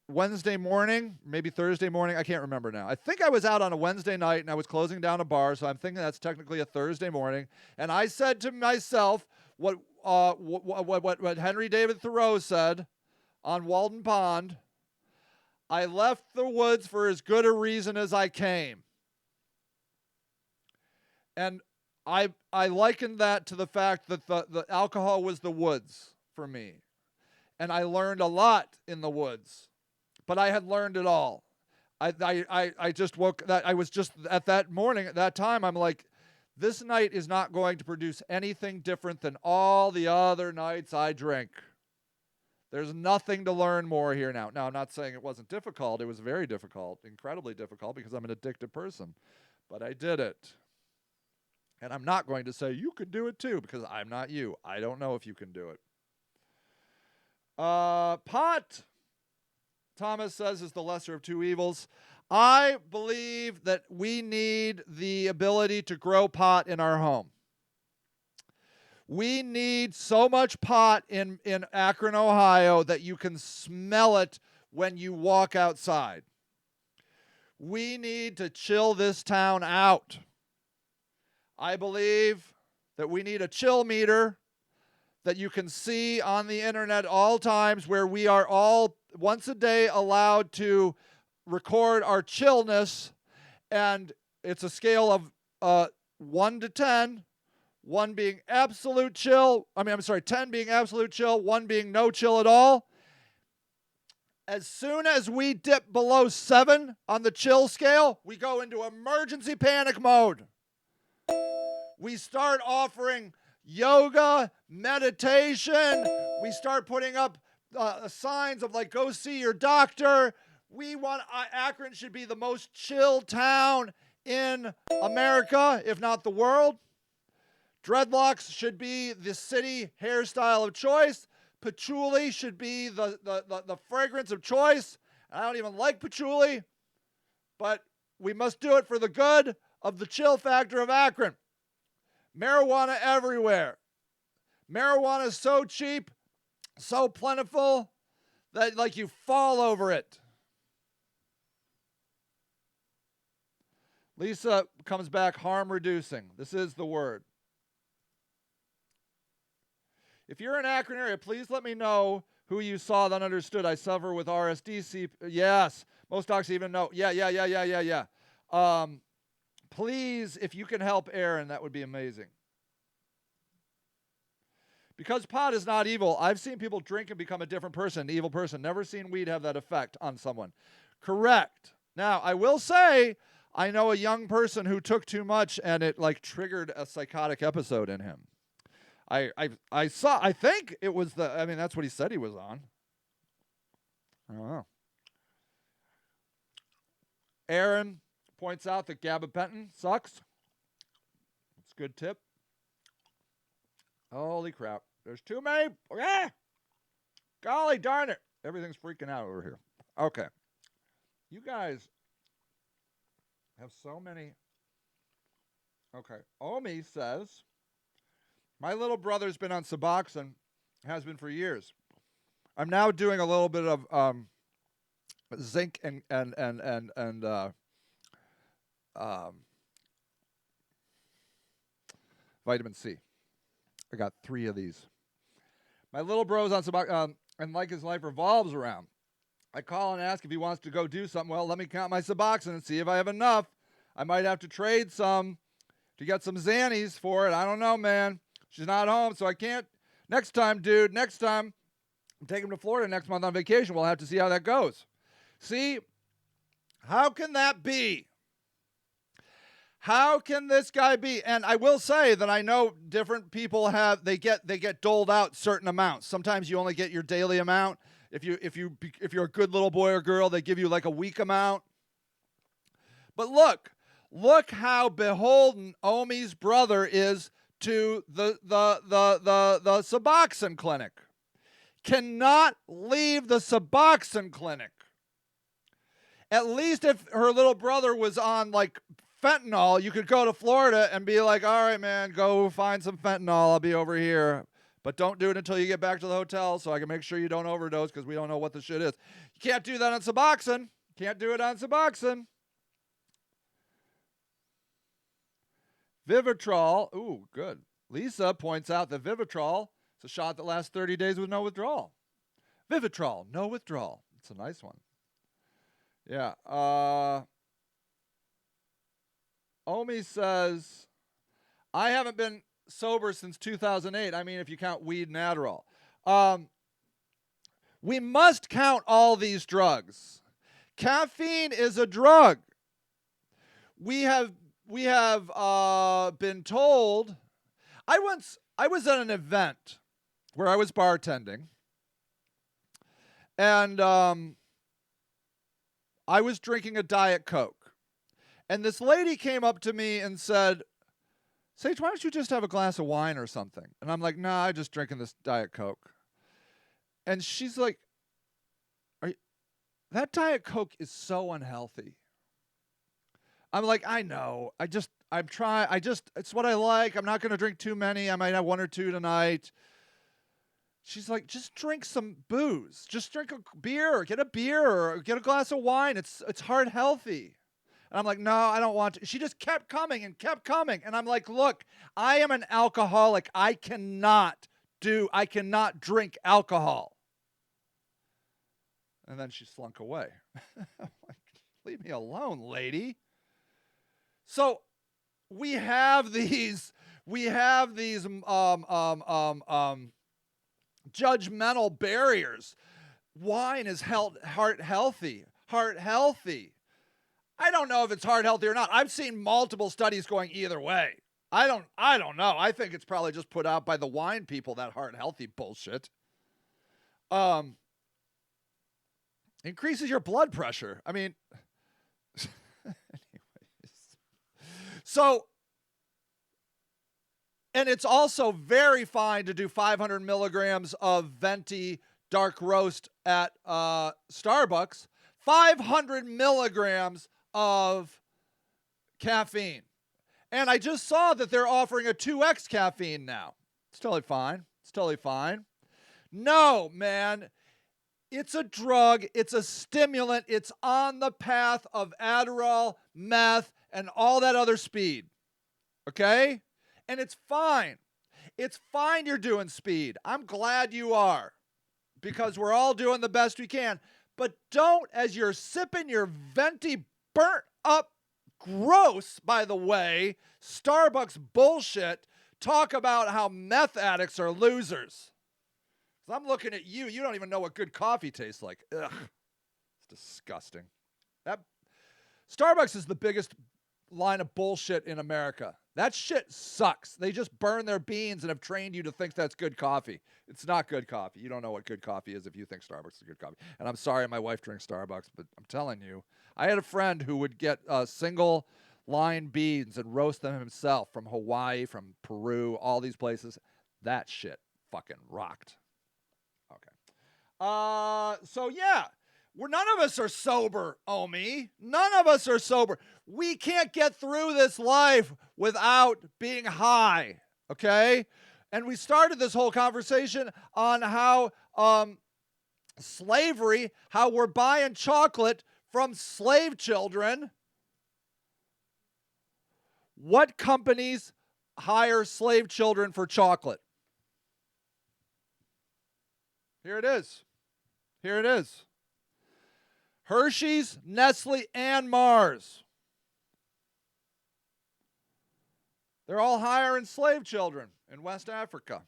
Speaker 1: Wednesday morning, maybe Thursday morning. I can't remember now. I think I was out on a Wednesday night and I was closing down a bar, so I'm thinking that's technically a Thursday morning. And I said to myself what Henry David Thoreau said on Walden Pond: I left the woods for as good a reason as I came. And I likened that to the fact that the alcohol was the woods for me. And I learned a lot in the woods. But I had learned it all. I just woke that I was just at that morning, at that time, I'm like, this night is not going to produce anything different than all the other nights I drink. There's nothing to learn more here now. Now, I'm not saying it wasn't difficult. It was very difficult, incredibly difficult, because I'm an addicted person. But I did it. And I'm not going to say you can do it too, because I'm not you. I don't know if you can do it. Pot, Thomas says, is the lesser of 2 evils. I believe that we need the ability to grow pot in our home. We need so much pot in Akron, Ohio, that you can smell it when you walk outside. We need to chill this town out. I believe that we need a chill meter that you can see on the internet all times, where we are all once a day allowed to record our chillness, and it's a scale of 1 to 10, 1 being absolute chill. 10 being absolute chill, 1 being no chill at all. As soon as we dip below 7 on the chill scale, we go into emergency panic mode. We start offering yoga, meditation. We start putting up signs of like, go see your doctor. We want Akron should be the most chill town in America, if not the world. Dreadlocks should be the city hairstyle of choice. Patchouli should be the fragrance of choice. I don't even like patchouli, but we must do it for the good of the chill factor of Akron. Marijuana everywhere. Marijuana is so cheap, so plentiful, that like you fall over it. Lisa comes back, harm reducing. This is the word. If you're in Akron area, please let me know Who you saw that understood. I suffer with RSD. Yes. Most docs even know. Yeah. Please, if you can help Aaron, that would be amazing. Because pot is not evil, I've seen people drink and become a different person, an evil person. Never seen weed have that effect on someone. Correct. Now, I will say, I know a young person who took too much and it like triggered a psychotic episode in him. I think it was that's what he said he was on. I don't know. Aaron points out that gabapentin sucks. It's a good tip. Holy crap. There's too many. Ah! Golly darn it. Everything's freaking out over here. Okay. You guys have so many. Okay. Omi says, my little brother's been on Suboxone, has been for years. I'm now doing a little bit of zinc and vitamin C. I got 3 of these. My little bro's on Suboxone, and like his life revolves around. I call and ask if he wants to go do something. Well, let me count my Suboxone and see if I have enough. I might have to trade some to get some Xannies for it. I don't know, man. She's not home, so I can't. Next time, dude, next time, I'm taking him to Florida next month on vacation. We'll have to see how that goes. See, how can that be? How can this guy be? And I will say that I know different people they get doled out certain amounts. Sometimes you only get your daily amount. If you're a good little boy or girl, they give you like a week amount. But look how beholden Omi's brother is to the Suboxone clinic. Cannot leave the Suboxone clinic. At least if her little brother was on like fentanyl, you could go to Florida and be like, all right, man, go find some fentanyl. I'll be over here. But don't do it until you get back to the hotel so I can make sure you don't overdose because we don't know what the shit is. You can't do that on Suboxone. Can't do it on Suboxone. Vivitrol. Ooh, good. Lisa points out that Vivitrol is a shot that lasts 30 days with no withdrawal. Vivitrol, no withdrawal. It's a nice one. Yeah. Omi says, I haven't been sober since 2008. I mean, if you count weed and Adderall. We must count all these drugs. Caffeine is a drug. We have been told. I was at an event where I was bartending, and I was drinking a Diet Coke. And this lady came up to me and said, Sage, why don't you just have a glass of wine or something? And I'm like, nah, I'm just drinking this Diet Coke. And she's like, that Diet Coke is so unhealthy. I'm like, I know. It's what I like. I'm not going to drink too many. I might have 1 or 2 tonight. She's like, just drink some booze. Just drink a beer or get a glass of wine. It's heart healthy. And I'm like, no, I don't want to. She just kept coming. And I'm like, look, I am an alcoholic. I cannot drink alcohol. And then she slunk away. I'm like, leave me alone, lady. So we have these judgmental barriers. Wine is heart healthy. I don't know if it's heart healthy or not. I've seen multiple studies going either way. I don't know. I think it's probably just put out by the wine people, that heart healthy bullshit. Increases your blood pressure. I mean, anyways. So, and it's also very fine to do 500 milligrams of venti dark roast at Starbucks. 500 milligrams of caffeine. And I just saw that they're offering a 2x caffeine now. It's totally fine. No, man. It's a drug. It's a stimulant. It's on the path of Adderall, meth, and all that other speed. Okay? And it's fine. It's fine you're doing speed. I'm glad you are. because we're all doing the best we can. But don't, as you're sipping your venti, burnt up, gross, by the way, Starbucks bullshit, talk about how meth addicts are losers. So I'm looking at you. You don't even know what good coffee tastes like. Ugh. It's disgusting. That Starbucks is the biggest line of bullshit in America. That shit sucks. They just burn their beans and have trained you to think that's good coffee. It's not good coffee. You don't know what good coffee is if you think Starbucks is good coffee. And I'm sorry my wife drinks Starbucks, but I'm telling you, I had a friend who would get single line beans and roast them himself from Hawaii, from Peru, all these places. That shit fucking rocked. Okay. So yeah. None of us are sober, Omi. None of us are sober. We can't get through this life without being high, okay? And we started this whole conversation on how slavery, how we're buying chocolate from slave children. What companies hire slave children for chocolate? Here it is. Here it is. Hershey's, Nestle, and Mars. They're all hiring slave children in West Africa.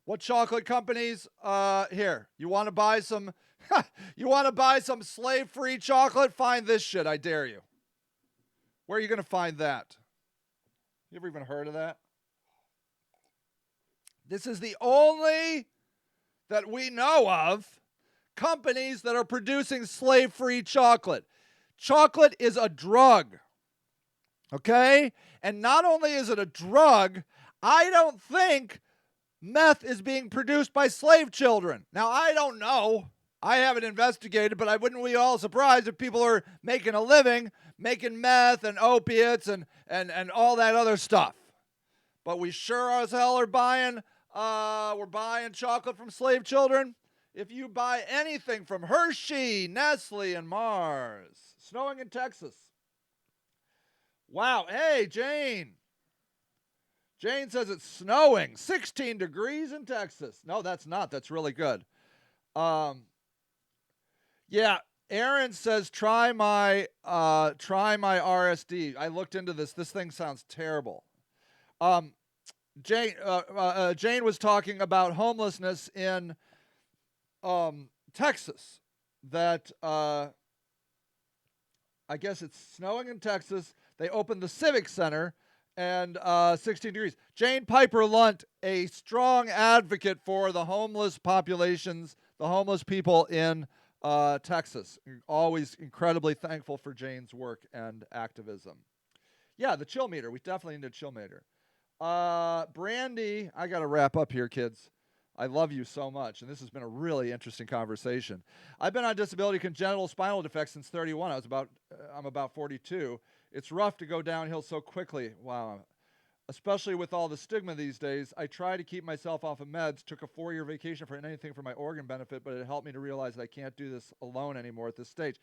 Speaker 1: What chocolate companies? Here, you want to buy some? You want to buy some slave-free chocolate? Find this shit, I dare you. Where are you going to find that? You ever even heard of that? This is the only that we know of companies that are producing slave-free chocolate. Chocolate is a drug, okay? And not only is it a drug, I don't think meth is being produced by slave children. Now, I don't know. I haven't investigated, but wouldn't we all surprised if people are making a living, making meth and opiates and all that other stuff. But we sure as hell are buying, we're buying chocolate from slave children. If you buy anything from Hershey, Nestle, and Mars. Snowing in Texas. Wow. Hey, Jane. Jane says it's snowing. 16 degrees in Texas. No, that's not. That's really good. Yeah, Aaron says try my RSD. I looked into this. This thing sounds terrible. Jane was talking about homelessness in Texas, that I guess it's snowing in Texas. They opened the Civic Center and 16 degrees. Jane Piper Lunt, a strong advocate for the homeless populations, the homeless people in Texas. Always incredibly thankful for Jane's work and activism. Yeah, the chill meter. We definitely need a chill meter. Brandy, I got to wrap up here, kids. I love you so much, and this has been a really interesting conversation. I've been on disability congenital spinal defects since 31. I'm about 42. It's rough to go downhill so quickly. Wow. Especially with all the stigma these days. I try to keep myself off of meds, took a 4-year vacation for anything for my organ benefit, but it helped me to realize that I can't do this alone anymore at this stage.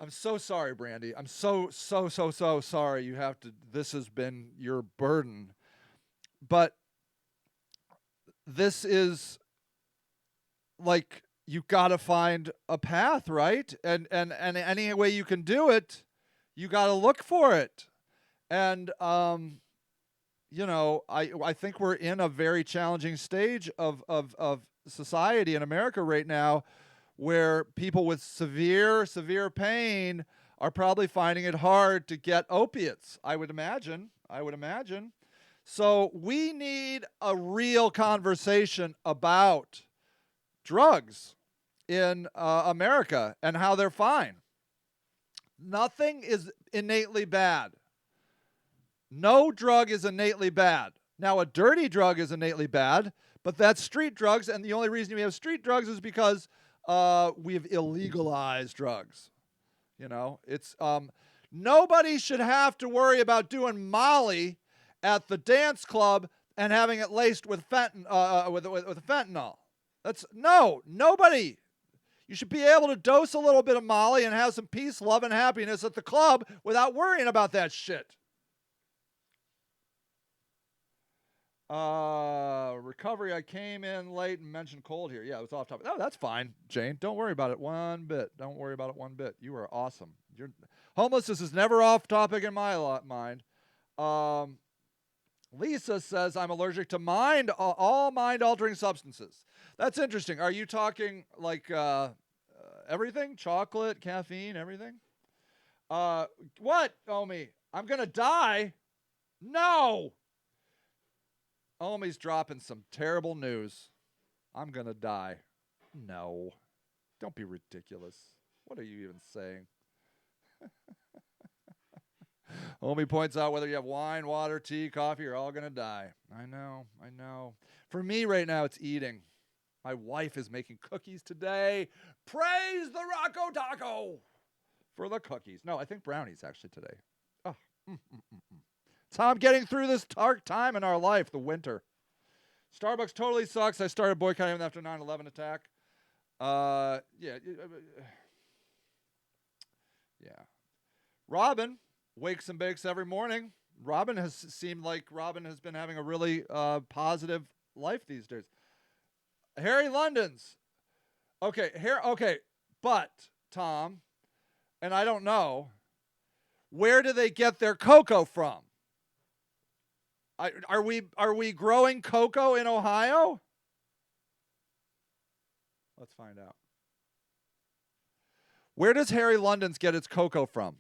Speaker 1: I'm so sorry, Brandy. I'm so sorry this has been your burden. But this is like, you got to find a path, right? And any way you can do it, you got to look for it. And you know, I think we're in a very challenging stage of society in America right now, where people with severe pain are probably finding it hard to get opiates. I would imagine. So we need a real conversation about drugs in America and how they're fine. Nothing is innately bad. No drug is innately bad. Now, a dirty drug is innately bad, but that's street drugs, and the only reason we have street drugs is because we've illegalized drugs. You know, it's nobody should have to worry about doing Molly at the dance club and having it laced with fentanyl. Nobody. You should be able to dose a little bit of Molly and have some peace, love, and happiness at the club without worrying about that shit. Recovery, I came in late and mentioned cold here. Yeah, it was off topic. Oh, that's fine, Jane. Don't worry about it one bit. Don't worry about it one bit. You are awesome. Homelessness is never off topic in my mind. Lisa says, I'm allergic to all mind-altering substances. That's interesting. Are you talking like everything? Chocolate, caffeine, everything? What, Omi? I'm going to die? No! Omi's dropping some terrible news. I'm going to die. No. Don't be ridiculous. What are you even saying? Omi points out whether you have wine, water, tea, coffee, you're all going to die. I know. For me right now, it's eating. My wife is making cookies today. Praise the Rocco Taco for the cookies. No, I think brownies actually today. Oh, It's how I'm getting through this dark time in our life, the winter. Starbucks totally sucks. I started boycotting them after 9/11 attack. Yeah. Robin wakes and bakes every morning. Robin has been having a really positive life these days. Harry London's. Okay, but Tom, and I don't know, where do they get their cocoa from? Are we growing cocoa in Ohio? Let's find out. Where does Harry London's get its cocoa from?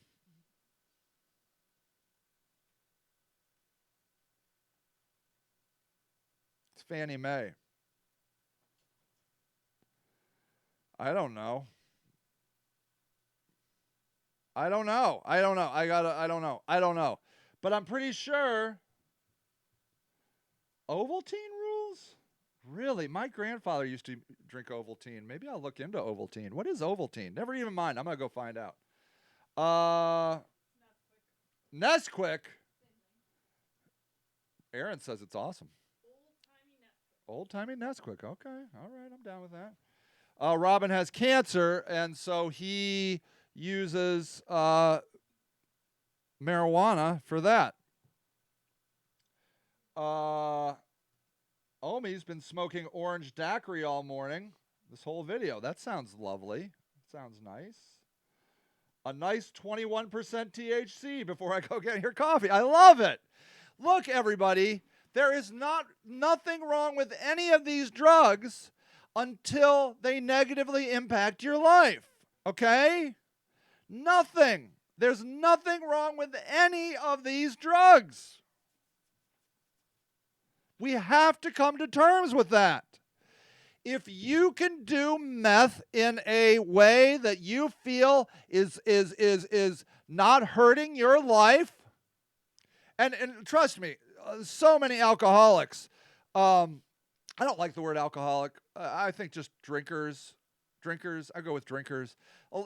Speaker 1: It's Fannie Mae. I don't know. I don't know. But I'm pretty sure Ovaltine rules? Really? My grandfather used to drink Ovaltine. Maybe I'll look into Ovaltine. What is Ovaltine? Never even mind. I'm going to go find out. Nesquik. Aaron says it's awesome. Old-timey Nesquik. Okay. All right. I'm down with that. Robin has cancer, and so he uses marijuana for that. Omi's been smoking orange daiquiri all morning. This whole video. That sounds lovely. Sounds nice. A nice 21% THC before I go get your coffee. I love it. Look, everybody, there is nothing wrong with any of these drugs until they negatively impact your life. Okay? Nothing. There's nothing wrong with any of these drugs. We have to come to terms with that. If you can do meth in a way that you feel is not hurting your life, and trust me, so many alcoholics, I don't like the word alcoholic. I think just drinkers. I go with drinkers.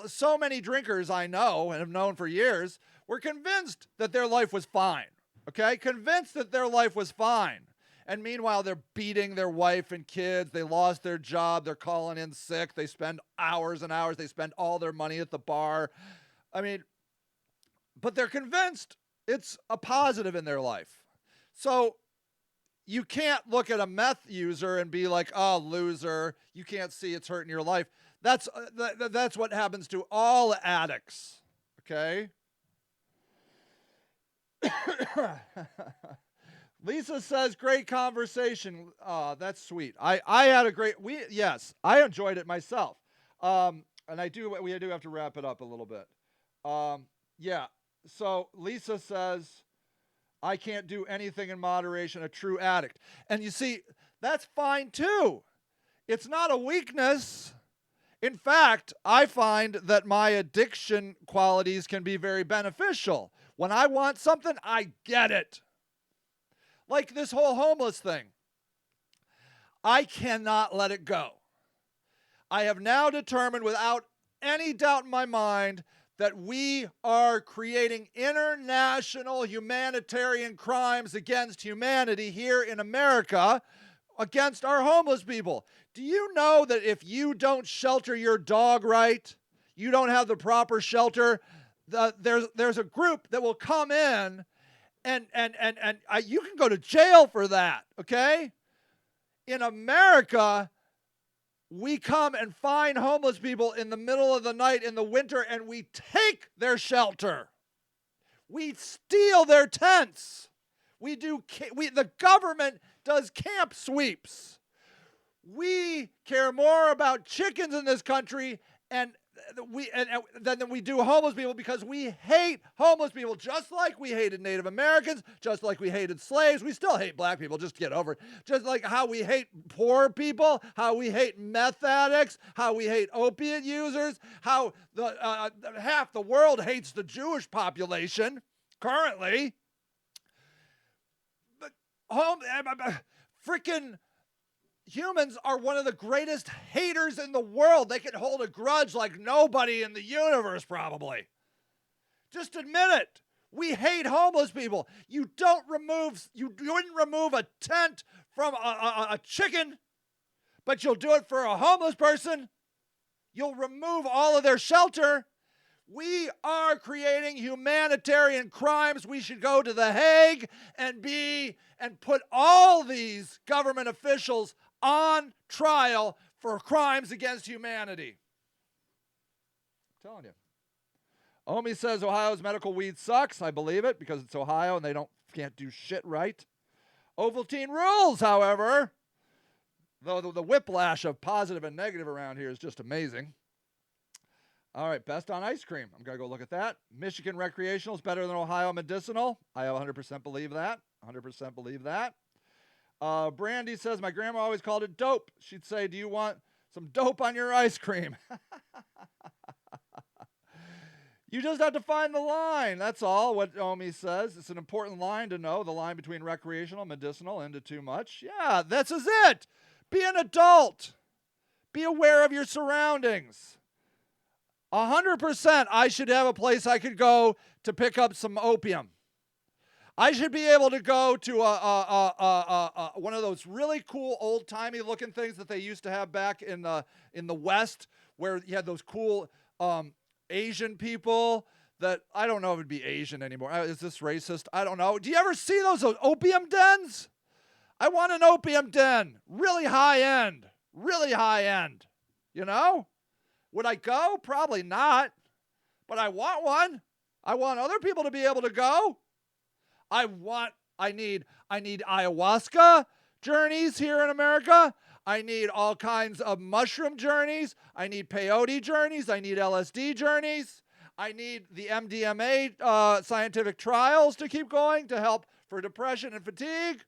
Speaker 1: So many drinkers I know and have known for years were convinced that their life was fine. Okay? Convinced that their life was fine. And meanwhile, they're beating their wife and kids. They lost their job. They're calling in sick. They spend hours and hours. They spend all their money at the bar. I mean, but they're convinced it's a positive in their life. So you can't look at a meth user and be like, oh, loser. You can't see it's hurting your life. That's what happens to all addicts. Okay? Lisa says, great conversation. That's sweet. I had a great, I enjoyed it myself. And we do have to wrap it up a little bit. So Lisa says, I can't do anything in moderation, a true addict. And you see, that's fine too. It's not a weakness. In fact, I find that my addiction qualities can be very beneficial. When I want something, I get it. Like this whole homeless thing. I cannot let it go. I have now determined without any doubt in my mind that we are creating international humanitarian crimes against humanity here in America against our homeless people. Do you know that if you don't shelter your dog right, you don't have the proper shelter, there's a group that will come in And you can go to jail for that, okay? In America, we come and find homeless people in the middle of the night in the winter, and we take their shelter. We steal their tents. The government does camp sweeps. We care more about chickens in this country than we do homeless people, because we hate homeless people just like we hated Native Americans, just like we hated slaves. We still hate black people, just get over it. Just like how we hate poor people, how we hate meth addicts, how we hate opiate users, how half the world hates the Jewish population currently. But freaking humans are one of the greatest haters in the world. They can hold a grudge like nobody in the universe, probably. Just admit it. We hate homeless people. You wouldn't remove a tent from a chicken, but you'll do it for a homeless person. You'll remove all of their shelter. We are creating humanitarian crimes. We should go to The Hague and put all these government officials on trial for crimes against humanity. I'm telling you. Omi says Ohio's medical weed sucks. I believe it, because it's Ohio and they can't do shit right. Ovaltine rules, however. Though the whiplash of positive and negative around here is just amazing. All right, best on ice cream. I'm going to go look at that. Michigan recreational is better than Ohio medicinal. I 100% believe that. 100% believe that. Brandy says, my grandma always called it dope. She'd say, do you want some dope on your ice cream? You just have to find the line. That's all what Omi says. It's an important line to know, the line between recreational, medicinal, into too much. Yeah, this is it. Be an adult. Be aware of your surroundings. 100% I should have a place I could go to pick up some opium. I should be able to go to one of those really cool old-timey looking things that they used to have back in the West, where you had those cool Asian people that, I don't know if it'd be Asian anymore. Is this racist? I don't know. Do you ever see those opium dens? I want an opium den. Really high end. Really high end. You know? Would I go? Probably not. But I want one. I want other people to be able to go. I need ayahuasca journeys here in America. I need all kinds of mushroom journeys. I need peyote journeys. I need LSD journeys. I need the MDMA scientific trials to keep going to help for depression and fatigue.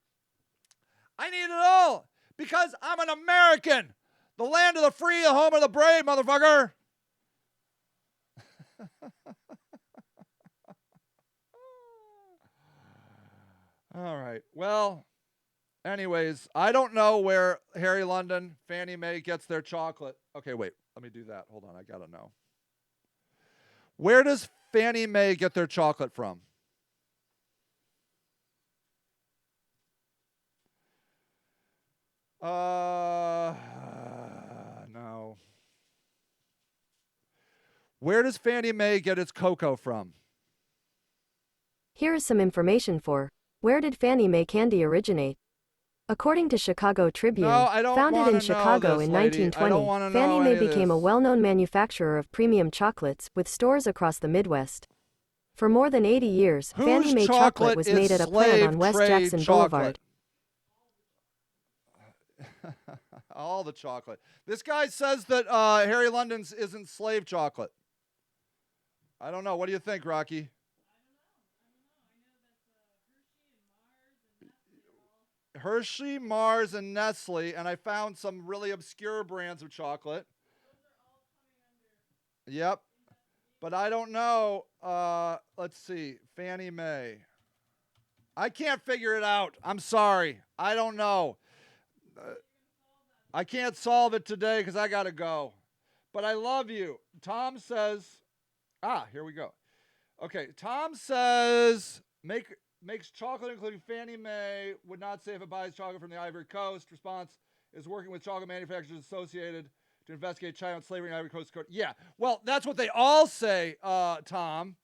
Speaker 1: I need it all because I'm an American. The land of the free, the home of the brave, motherfucker. All right. Well, anyways, I don't know where Harry London, Fannie Mae gets their chocolate. Okay, wait. Let me do that. Hold on. I got to know. Where does Fannie Mae get their chocolate from? No. Where does Fannie Mae get its cocoa from?
Speaker 2: Here is some information for where did Fannie Mae candy originate? According to Chicago Tribune, founded in Chicago in 1920, Fannie Mae became a well-known manufacturer of premium chocolates with stores across the Midwest. For more than 80 years, Fannie Mae chocolate was made at a plant on West Jackson Boulevard.
Speaker 1: All the chocolate. This guy says that Harry London's isn't slave chocolate. I don't know. What do you think, Rocky? Hershey, Mars, and Nestle, and I found some really obscure brands of chocolate. Yep. But I don't know. Let's see. Fannie Mae. I can't figure it out. I'm sorry. I don't know. I can't solve it today because I got to go. But I love you. Tom says, here we go. Okay, Tom says, makes chocolate, including Fannie Mae, would not say if it buys chocolate from the Ivory Coast. Response is working with chocolate manufacturers associated to investigate child slavery in Ivory Coast. Yeah, well, that's what they all say, Tom.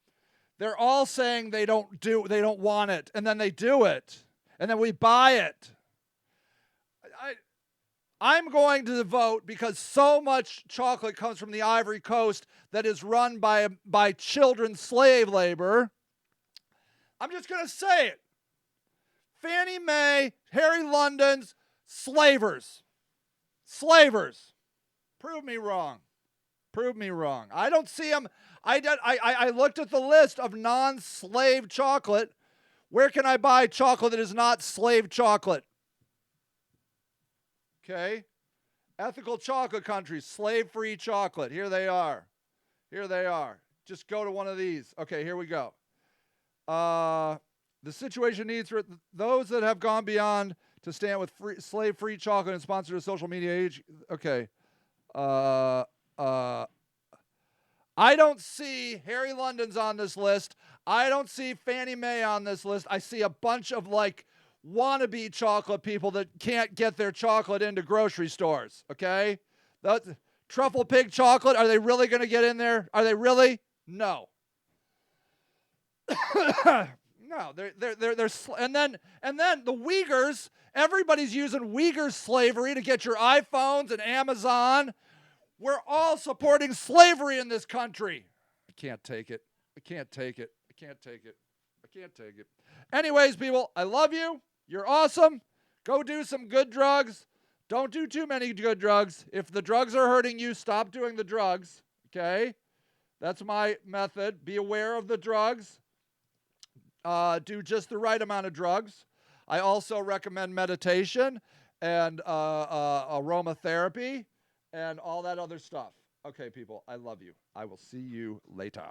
Speaker 1: They're all saying they don't want it, and then they do it, and then we buy it. I'm going to vote because so much chocolate comes from the Ivory Coast that is run by children's slave labor. I'm just going to say it. Fannie Mae, Harry London's slavers. Slavers. Prove me wrong. Prove me wrong. I don't see them. I looked at the list of non-slave chocolate. Where can I buy chocolate that is not slave chocolate? Okay. Ethical chocolate countries, slave-free chocolate. Here they are. Here they are. Just go to one of these. Okay, here we go. The situation needs for those that have gone beyond to stand with slave-free chocolate and sponsor a social media age. Okay. I don't see Harry London's on this list. I don't see Fannie Mae on this list. I see a bunch of like wannabe chocolate people that can't get their chocolate into grocery stores, okay? That truffle pig chocolate, are they really going to get in there? Are they really? No. No, they're and then the Uyghurs, everybody's using Uyghur slavery to get your iPhones and Amazon. We're all supporting slavery in this country. I can't take it. I can't take it. I can't take it. I can't take it. Anyways, people, I love you. You're awesome. Go do some good drugs. Don't do too many good drugs. If the drugs are hurting you, stop doing the drugs, okay? That's my method. Be aware of the drugs. Do just the right amount of drugs. I also recommend meditation and aromatherapy and all that other stuff. Okay, people, I love you. I will see you later.